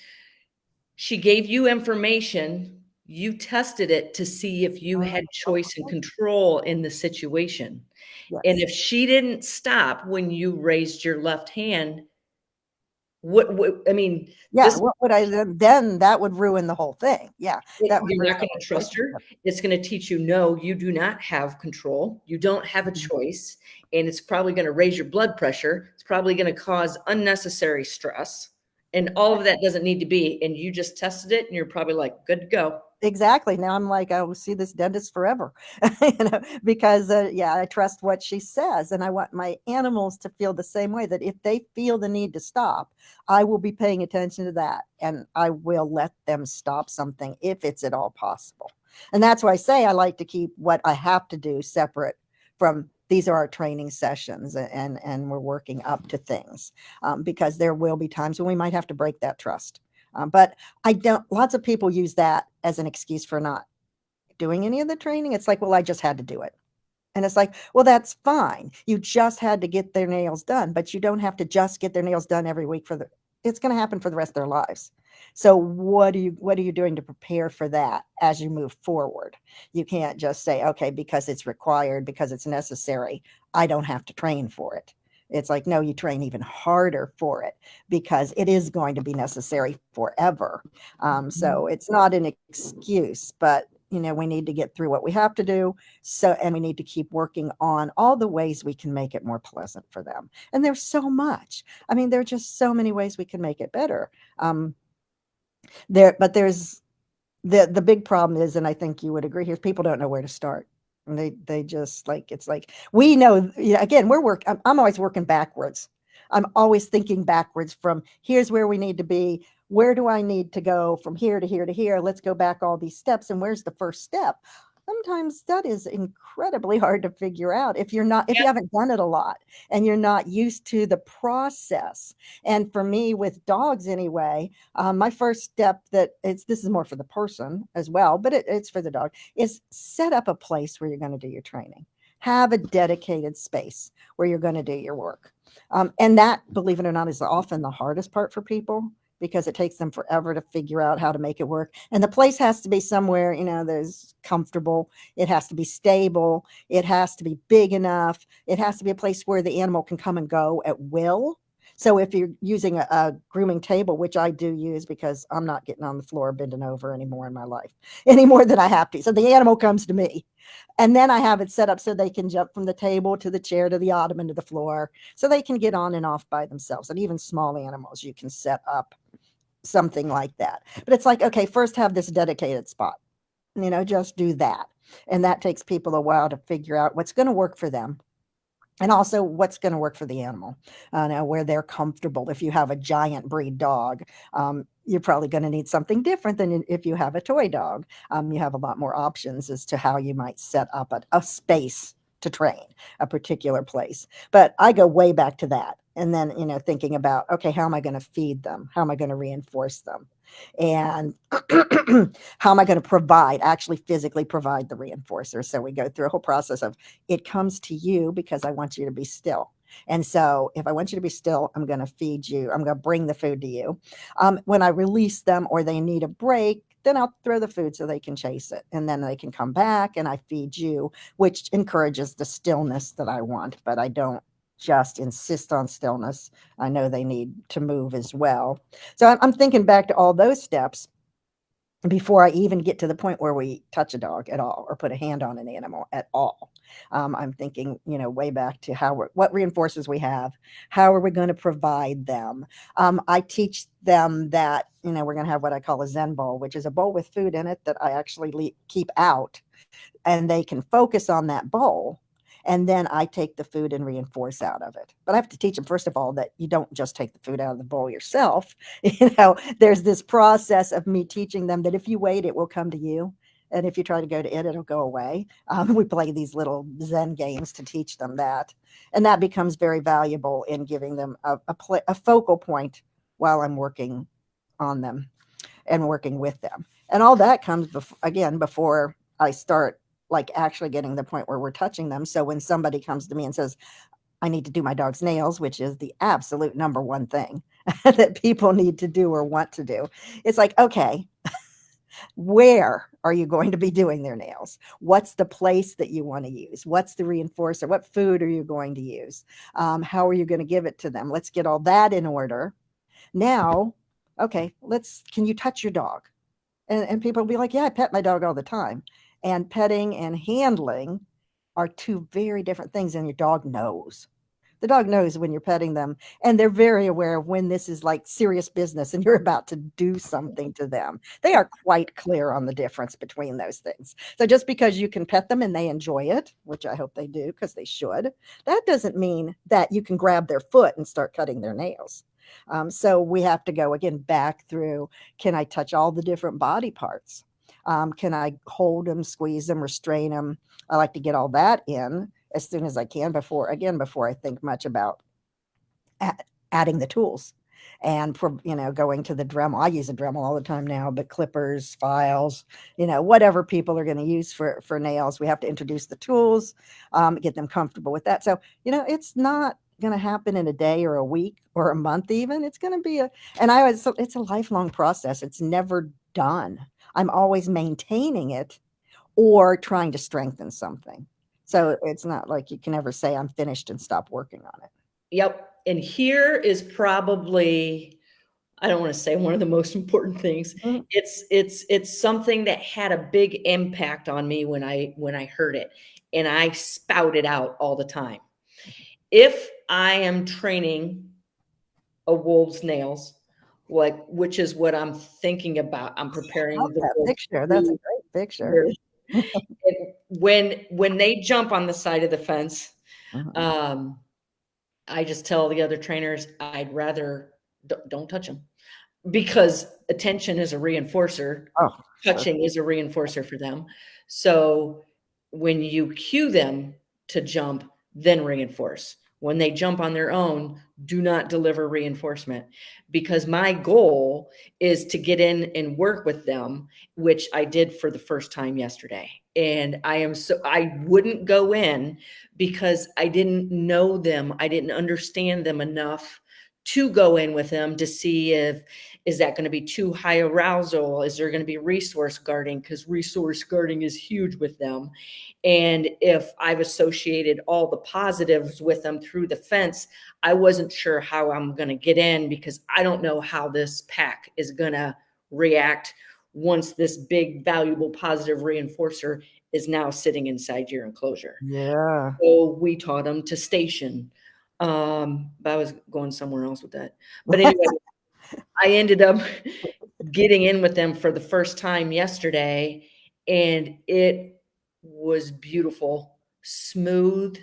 she gave you information. You tested it to see if you had choice and control in the situation. Yes. And if she didn't stop when you raised your left hand, what would I then that would ruin the whole thing. Yeah. You're not going to trust her. It's going to teach you, no, you do not have control. You don't have a choice. And it's probably going to raise your blood pressure. It's probably going to cause unnecessary stress. And all of that doesn't need to be. And you just tested it and you're probably like, good to go. Exactly. Now I'm like, I will see this dentist forever, because I trust what she says. And I want my animals to feel the same way, that if they feel the need to stop, I will be paying attention to that. And I will let them stop something if it's at all possible. And that's why I say I like to keep what I have to do separate from these are our training sessions and we're working up to things, because there will be times when we might have to break that trust. But I don't, lots of people use that as an excuse for not doing any of the training. It's like, well, I just had to do it. And it's like, well, that's fine. You just had to get their nails done, but you don't have to just get their nails done every week it's going to happen for the rest of their lives. So what are you doing to prepare for that as you move forward? You can't just say, okay, because it's required, because it's necessary, I don't have to train for it. It's like, no, you train even harder for it because it is going to be necessary forever. So it's not an excuse, but we need to get through what we have to do. So, and we need to keep working on all the ways we can make it more pleasant for them. And there's so much. I mean, there are just so many ways we can make it better. But there's the big problem is, and I think you would agree here, people don't know where to start. And they just like, it's like, we know, again, I'm always working backwards. I'm always thinking backwards from here's where we need to be. Where do I need to go from here to here to here? Let's go back all these steps. And where's the first step? Sometimes that is incredibly hard to figure out if you haven't done it a lot and you're not used to the process. And for me, with dogs anyway, my first step this is more for the person as well, but it's for the dog, is set up a place where you're going to do your training. Have a dedicated space where you're going to do your work. And that, believe it or not, is often the hardest part for people because it takes them forever to figure out how to make it work. And the place has to be somewhere, there's comfortable. It has to be stable. It has to be big enough. It has to be a place where the animal can come and go at will. So if you're using a grooming table, which I do use because I'm not getting on the floor bending over anymore in my life, any more than I have to. So the animal comes to me. And then I have it set up so they can jump from the table to the chair to the ottoman to the floor so they can get on and off by themselves. And even small animals, you can set up something like that. But it's like, okay, first have this dedicated spot, just do that. And that takes people a while to figure out what's going to work for them. And also what's going to work for the animal, now where they're comfortable. If you have a giant breed dog, you're probably going to need something different than if you have a toy dog. You have a lot more options as to how you might set up a space to train, a particular place. But I go way back to that. And then, thinking about, okay, how am I going to feed them? How am I going to reinforce them? And how am I going to actually physically provide the reinforcer? So we go through a whole process of it comes to you because I want you to be still. And so if I want you to be still, I'm going to feed you. I'm going to bring the food to you. When I release them or they need a break, then I'll throw the food so they can chase it. And then they can come back and I feed you, which encourages the stillness that I want, but I don't just insist on stillness. I know they need to move as well. So I'm thinking back to all those steps before I even get to the point where we touch a dog at all or put a hand on an animal at all. I'm thinking, way back to what reinforcers we have, how are we going to provide them? I teach them that, we're going to have what I call a Zen bowl, which is a bowl with food in it that I actually keep out, and they can focus on that bowl. And then I take the food and reinforce out of it. But I have to teach them, first of all, that you don't just take the food out of the bowl yourself. There's this process of me teaching them that if you wait, it will come to you. And if you try to go to it, it'll go away. We play these little Zen games to teach them that. And that becomes very valuable in giving them a focal point while I'm working on them and working with them. And all that comes, before I start like actually getting the point where we're touching them. So when somebody comes to me and says, I need to do my dog's nails, which is the absolute number one thing that people need to do or want to do, it's like, okay, where are you going to be doing their nails? What's the place that you want to use? What's the reinforcer? What food are you going to use? How are you going to give it to them? Let's get all that in order. Now, okay, can you touch your dog? And people will be like, yeah, I pet my dog all the time. And petting and handling are two very different things, and your dog knows. The dog knows when you're petting them, and they're very aware of when this is like serious business and you're about to do something to them. They are quite clear on the difference between those things. So just because you can pet them and they enjoy it, which I hope they do because they should, that doesn't mean that you can grab their foot and start cutting their nails. So we have to go again back through, can I touch all the different body parts? Can I hold them, squeeze them, restrain them? I like to get all that in as soon as I can before I think much about adding the tools. and going to the Dremel. I use a Dremel all the time now, but clippers, files, whatever people are going to use for nails, we have to introduce the tools, get them comfortable with that. So it's not going to happen in a day or a week or a month. Even it's going to be it's a lifelong process. It's never done. I'm always maintaining it or trying to strengthen something. So it's not like you can ever say I'm finished and stop working on it. Yep. And here is probably, I don't want to say one of the most important things. Mhm. It's something that had a big impact on me when I heard it, and I spout it out all the time. If I am training a wolf's nails, which is what I'm thinking about, I'm preparing Love the that wolf picture. That's a to great picture. when they jump on the side of the fence, Mhm. I just tell the other trainers, I'd rather don't touch them, because attention is a reinforcer. Oh, sure. Touching is a reinforcer for them. So when you cue them to jump, then reinforce. When they jump on their own, do not deliver reinforcement, because my goal is to get in and work with them, which I did for the first time yesterday. And I wouldn't go in because I didn't know them. I didn't understand them enough to go in with them to see is that going to be too high arousal? Is there going to be resource guarding? Because resource guarding is huge with them. And if I've associated all the positives with them through the fence, I wasn't sure how I'm going to get in, because I don't know how this pack is going to react once this big, valuable, positive reinforcer is now sitting inside your enclosure. Yeah. So we taught them to station. But I was going somewhere else with that. But anyway, I ended up getting in with them for the first time yesterday, and it was beautiful, smooth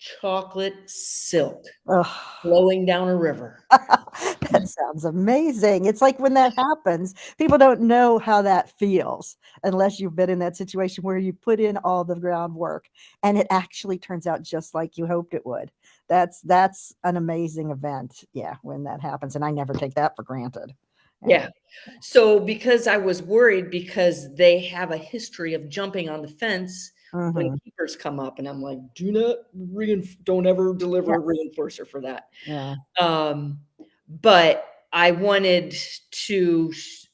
chocolate silk Oh, flowing down a river. that sounds amazing. It's like when that happens, people don't know how that feels unless you've been in that situation where you put in all the groundwork and it actually turns out just like you hoped it would. That's an amazing event. Yeah, when that happens. And I never take that for granted. Yeah. Yeah. So because I was worried, because they have a history of jumping on the fence when Hmm. keepers come up, and I'm like, don't ever deliver a Yes. reinforcer for that. Yeah. Um, but I wanted to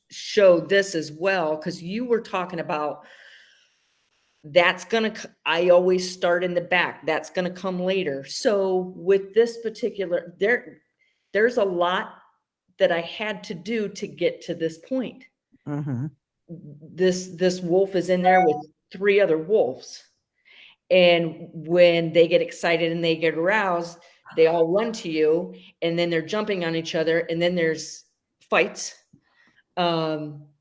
show this as well, because you were talking about I always start in the back. That's going to come later. So with this particular, there's a lot that I had to do to get to this point. Hmm. This wolf is in there with 3 other wolves. And when they get excited and they get aroused, they all run to you, and then they're jumping on each other, and then there's fights.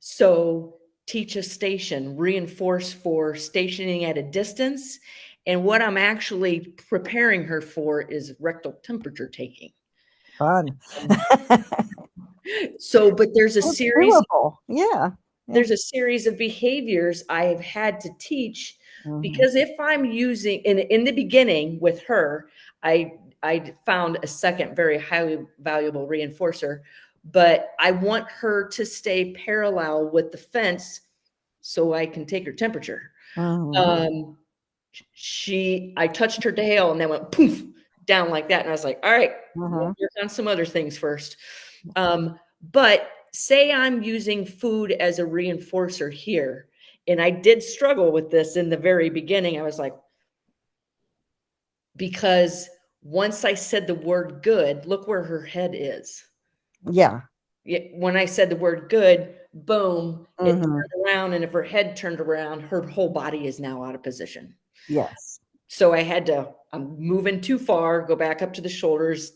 So teach a station, reinforce for stationing at a distance. And what I'm actually preparing her for is rectal temperature taking. Fun. So, but It's doable. Yeah. Yeah. there's a series of behaviors I have had to teach, Hmm. because if I'm using in the beginning with her, I found a second very highly valuable reinforcer, but I want her to stay parallel with the fence so I can take her temperature. Hmm. Um, I touched her tail and then went poof down like that, and I was like, all right, we'll Hmm. work on some other things first. But say I'm using food as a reinforcer here, and I did struggle with this in the very beginning. I was like, because once I said the word good, look where her head is. Yeah. When I said the word good, boom, it Hmm. turned around. And if her head turned around, her whole body is now out of position. Yes. So I'm moving too far, go back up to the shoulders,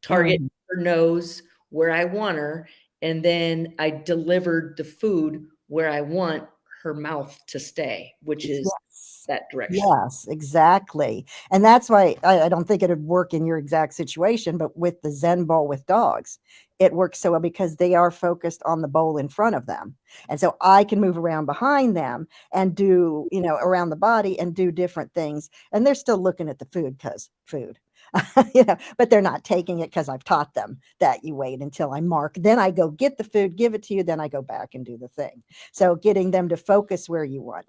target Mhm. her nose where I want her, and then I delivered the food where I want her mouth to stay, which is Yes. that direction. Yes, exactly. And that's why I don't think it'd work in your exact situation, but with the Zen bowl with dogs, it works so well because they are focused on the bowl in front of them. And so I can move around behind them and do, around the body and do different things. And they're still looking at the food because food. But they're not taking it because I've taught them that you wait until I mark. Then I go get the food, give it to you. Then I go back and do the thing. So getting them to focus where you want,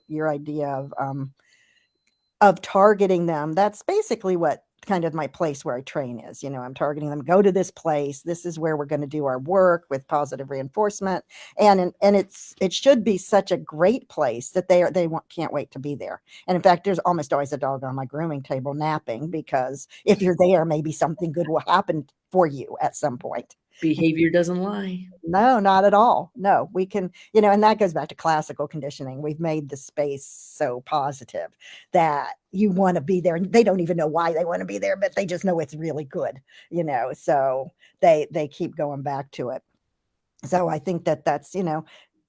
your idea of targeting them. That's basically what kind of my place where I train is. I'm targeting them, go to this place. This is where we're going to do our work with positive reinforcement. And it should be such a great place that can't wait to be there. And in fact, there's almost always a dog on my grooming table napping, because if you're there, maybe something good will happen for you at some point. Behavior doesn't lie. No, not at all. No, we can, and that goes back to classical conditioning. We've made the space so positive that you want to be there, and they don't even know why they want to be there, but they just know it's really good, so they keep going back to it. So I think that's,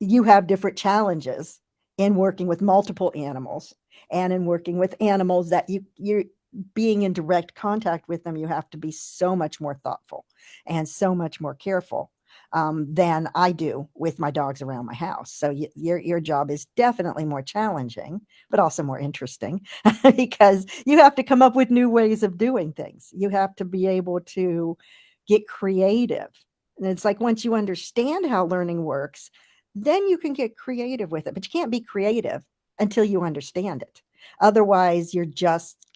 you have different challenges in working with multiple animals, and in working with animals that you're being in direct contact with them. You have to be so much more thoughtful and so much more careful than I do with my dogs around my house. So your job is definitely more challenging, but also more interesting because you have to come up with new ways of doing things. You have to be able to get creative. And it's like, once you understand how learning works, then you can get creative with it. But you can't be creative until you understand it. Otherwise, you're just,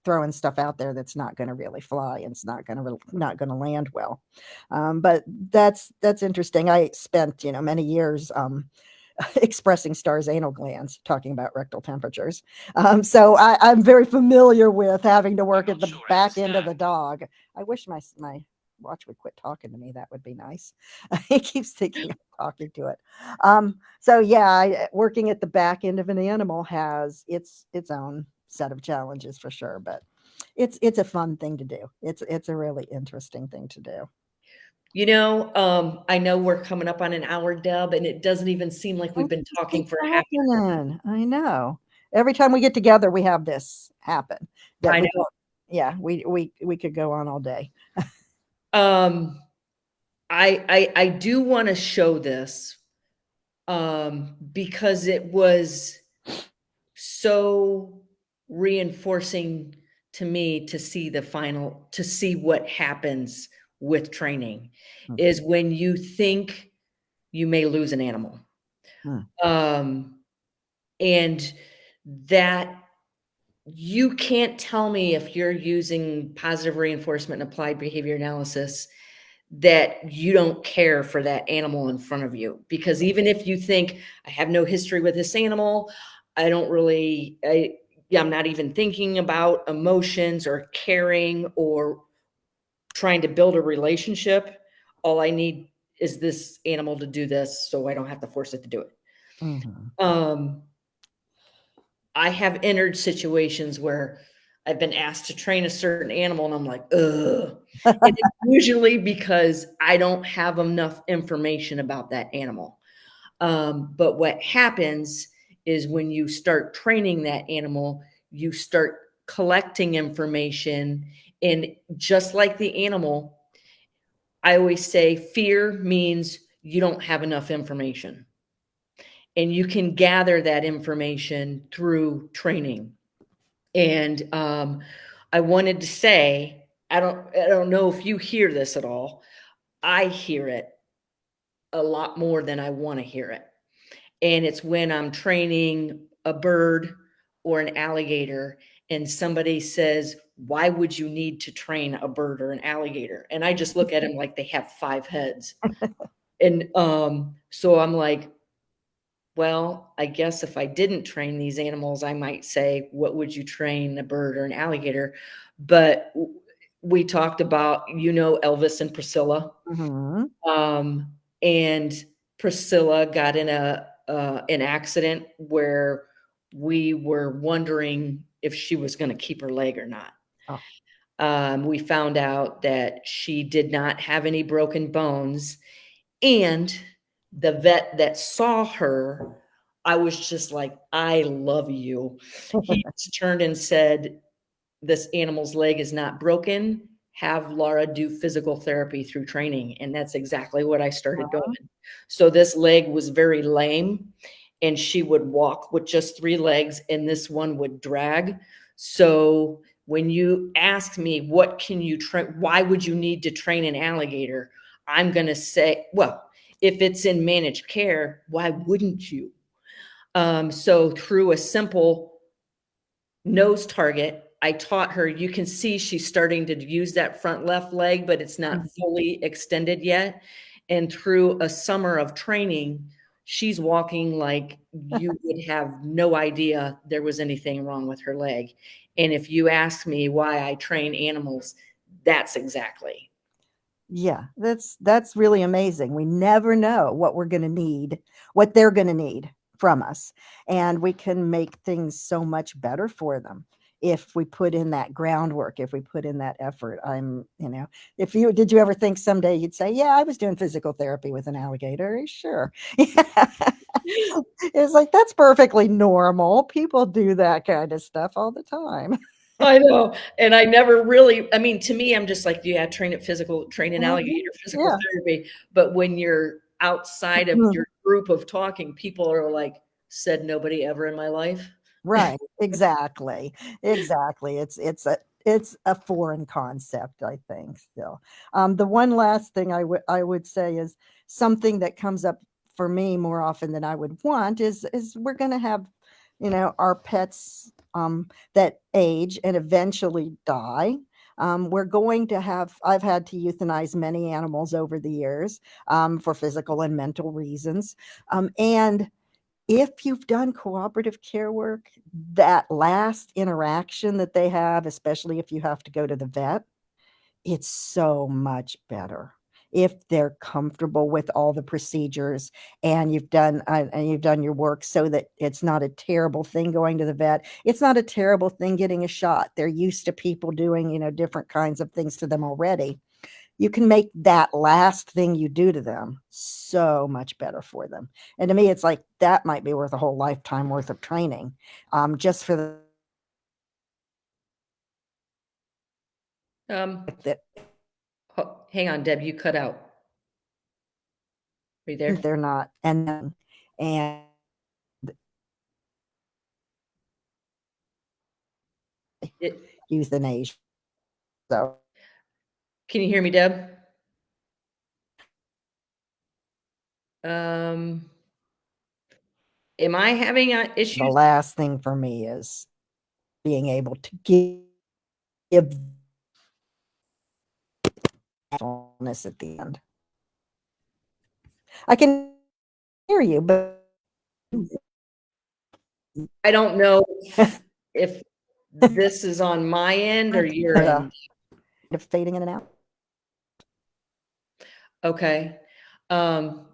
throwing stuff out there that's not going to really fly, and it's not going to land well. But that's interesting. I spent, many years expressing Star's anal glands, talking about rectal temperatures. So I'm very familiar with having to work at the back end of the dog. I wish my watch would quit talking to me. That would be nice. He keeps thinking I'm talking to it. So yeah, working at the back end of an animal has its own set of challenges for sure, but it's a fun thing to do. It's a really interesting thing to do. I know we're coming up on an hour, Deb, and it doesn't even seem like we've been talking for half an hour. I know. Every time we get together, we have this happen. That I we know. Yeah, we could go on all day. Um, I do want to show this because it was so reinforcing to me to see what happens with training is when you think you may lose an animal. And that you can't tell me, if you're using positive reinforcement and applied behavior analysis, that you don't care for that animal in front of you. Because even if you think, I have no history with this animal, I'm not even thinking about emotions or caring or trying to build a relationship. All I need is this animal to do this, so I don't have to force it to do it. I have entered situations where I've been asked to train a certain animal, and I'm like, ugh. And it's usually because I don't have enough information about that animal. But what happens is, when you start training that animal, you start collecting information. And just like the animal, I always say fear means you don't have enough information. And you can gather that information through training. And I wanted to say, I don't know if you hear this at all. I hear it a lot more than I want to hear it. And it's when I'm training a bird or an alligator, and somebody says, why would you need to train a bird or an alligator? And I just look at them like they have 5 heads. And so I'm like, well, I guess if I didn't train these animals, I might say, what would you train a bird or an alligator? But we talked about, Elvis and Priscilla. And Priscilla got in an accident where we were wondering if she was going to keep her leg or not. We found out that she did not have any broken bones. And the vet that saw her, I was just like, I love you. He just turned and said, this animal's leg is not broken. Have Laura do physical therapy through training. And that's exactly what I started doing. So this leg was very lame, and she would walk with just 3 legs, and this one would drag. So When you ask me, what can you train? Why would you need to train an alligator? I'm going to say, well, if it's in managed care, why wouldn't you? So through a simple nose target, I taught her, you can see she's starting to use that front left leg, but it's not fully extended yet. And through a summer of training, she's walking like you would have no idea there was anything wrong with her leg. And if you ask me why I train animals, that's exactly. Yeah, that's really amazing. We never know what we're going to need, what they're going to need from us, and we can make things so much better for them if we put in that groundwork, if we put in that effort. If you did you ever think someday you'd say, "Yeah, I was doing physical therapy with an alligator." Sure. It's like that's perfectly normal. People do that kind of stuff all the time. I know. And I never really, I mean, to me, I'm just like, yeah, train an alligator, physical Yeah. therapy. But when you're outside of Mhm. your group of talking, people are like, said nobody ever in my life. Right, exactly, exactly. It's a foreign concept, I think, still. The one last thing I would say is something that comes up for me more often than I would want is we're gonna have, our pets, that age and eventually die. We're going to have I've had to euthanize many animals over the years, for physical and mental reasons, and if you've done cooperative care work, that last interaction that they have, especially if you have to go to the vet, it's so much better if they're comfortable with all the procedures and you've done your work so that it's not a terrible thing going to the vet. It's not a terrible thing getting a shot. They're used to people doing, different kinds of things to them already. You can make that last thing you do to them so much better for them. And to me, it's like that might be worth a whole lifetime worth of training, just for Um, that Hang on, Deb, you cut out. Are you there? they're not, and It, euthanasia. So can you hear me, Deb? Um, am I having the issues? last thing for me is being able to give fullness at the end. I can hear you, but I don't know if this is on my end or your end. fading in and out. Okay. Um,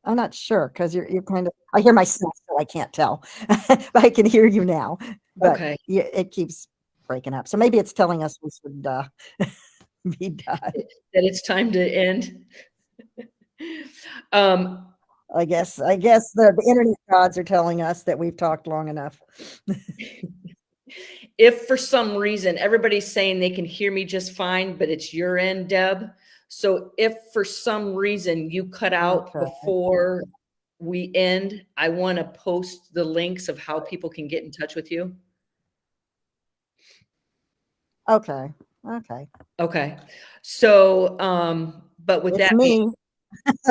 I'm not sure because you're kind of. I hear myself, so I can't tell, but I can hear you now. But okay. yeah, it keeps breaking up. So maybe it's telling us we should be done. That it's time to end. Um, I guess the internet gods are telling us that we've talked long enough. if for some reason everybody's saying they can hear me just fine, but it's your end, Deb. So if for some reason you cut out Okay. before we end, I want to post the links of how people can get in touch with you. Okay. Okay. Okay. So, but with It's that being, me.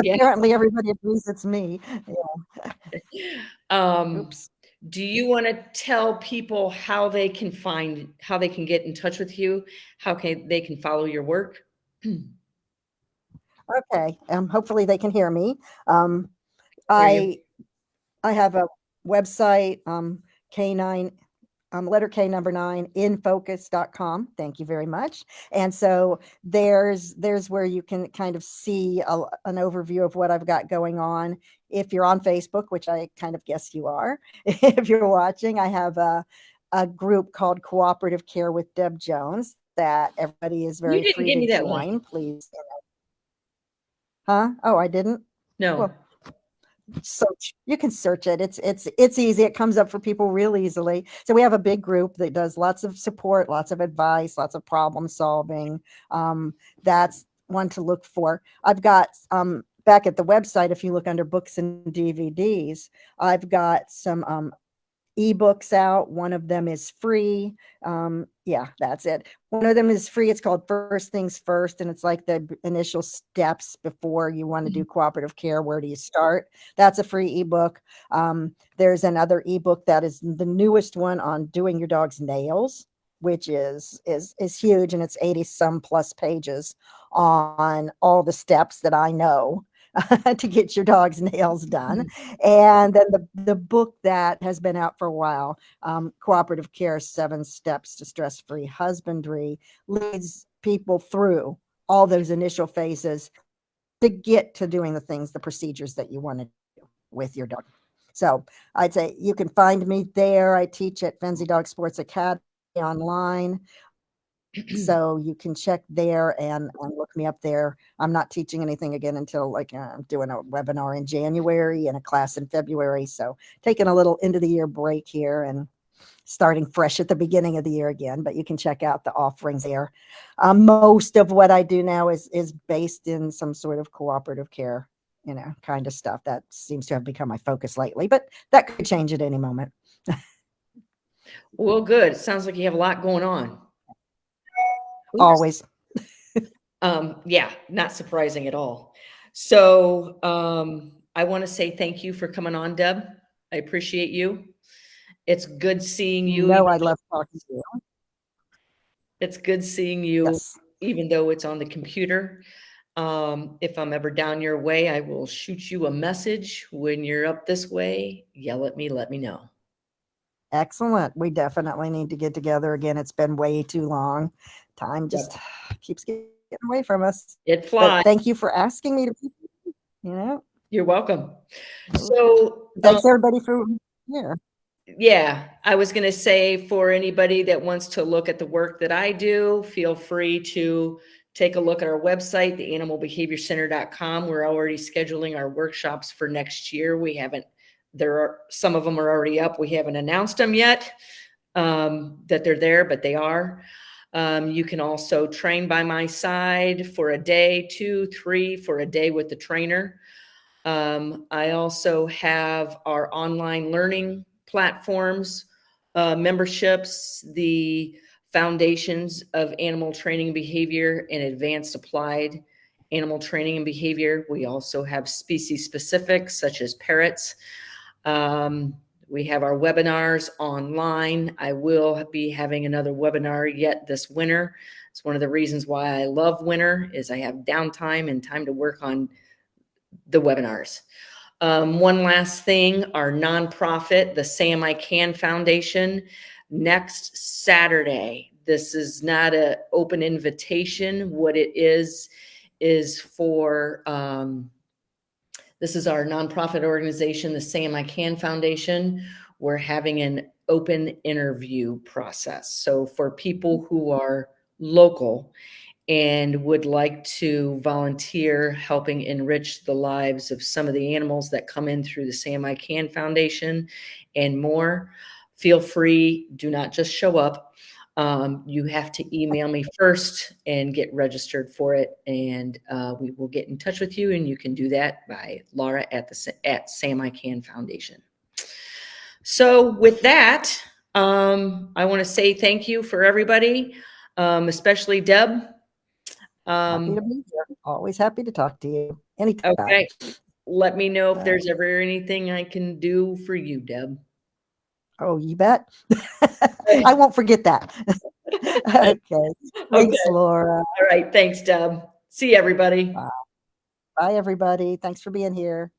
yeah. Apparently everybody agrees it's me. Yeah. Um, Oops. do you want to tell people how they can get in touch with you? How they can follow your work? Okay. Hopefully they can hear me. Um, Hear you. I I have a website, K9, letter K number 9, infocus.com. Thank you very much. And so there's where you can kind of see an overview of what I've got going on. If you're on Facebook, which I kind of guess you are, if you're watching, I have a group called Cooperative Care with Deb Jones that everybody is You very didn't free give to me that link. join. Please. Huh? Oh, I didn't? No. Well, search. You can search it. It's easy. It comes up for people real easily. So we have a big group that does lots of support, lots of advice, lots of problem solving. That's one to look for. I've got back at the website, if you look under books and DVDs, I've got some ebooks out. One of them is free. Yeah, that's it. One of them is free. It's called First Things First, and it's like the initial steps before you want to do cooperative care. Where do you start? That's a free ebook. There's another ebook that is the newest one on doing your dog's nails, which is huge, and it's 80 some plus pages on all the steps that I know to get your dog's nails done. And then the book that has been out for a while, Cooperative Care, 7 Steps to Stress-Free Husbandry, leads people through all those initial phases to get to doing the procedures that you want to do with your dog. So I'd say you can find me there. I teach at Fenzi Dog Sports Academy online. So you can check there and look me up there. I'm not teaching anything again until I'm doing a webinar in January and a class in February. So taking a little end of the year break here and starting fresh at the beginning of the year again, but you can check out the offerings there. Most of what I do now is based in some sort of cooperative care, kind of stuff. That seems to have become my focus lately, but that could change at any moment. Well, good. It sounds like you have a lot going on. Always. Yeah, not surprising at all. So I want to say thank you for coming on, Deb. I appreciate you. It's good seeing you. I love talking to you. It's good seeing you, yes. Even though it's on the computer. If I'm ever down your way, I will shoot you a message. When you're up this way, yell at me, let me know. Excellent. We definitely need to get together again. It's been way too long. Time just keeps getting away from us. It flies. But thank you for asking me to, You're welcome. So thanks everybody for here. Yeah, I was going to say, for anybody that wants to look at the work that I do, feel free to take a look at our website, theanimalbehaviorcenter.com. We're already scheduling our workshops for next year. Some of them are already up. We haven't announced them yet, that they're there, but they are. You can also train by my side for a day, 2, 3 for a day with the trainer. I also have our online learning platforms, memberships, the foundations of animal training behavior and advanced applied animal training and behavior. We also have species specific, such as parrots. We have our webinars online. I will be having another webinar yet this winter. It's one of the reasons why I love winter, is I have downtime and time to work on the webinars. One last thing, our nonprofit, the Sam I Can Foundation, next Saturday. This is not an open invitation. What it is for, this is our nonprofit organization, the Sam I Can Foundation. We're having an open interview process. So for people who are local and would like to volunteer helping enrich the lives of some of the animals that come in through the Sam I Can Foundation and more, feel free. Do not just show up. You have to email me first and get registered for it, and we will get in touch with you, and you can do that by Laura at Sam I Can Foundation. So with that, I want to say thank you for everybody, especially Deb. Happy to be here. Always happy to talk to you anytime. Okay. Let me know if there's ever anything I can do for you, Deb. Oh, you bet. I won't forget that. Okay. Thanks, Laura. All right. Thanks, Deb. See you, everybody. Bye, everybody. Thanks for being here.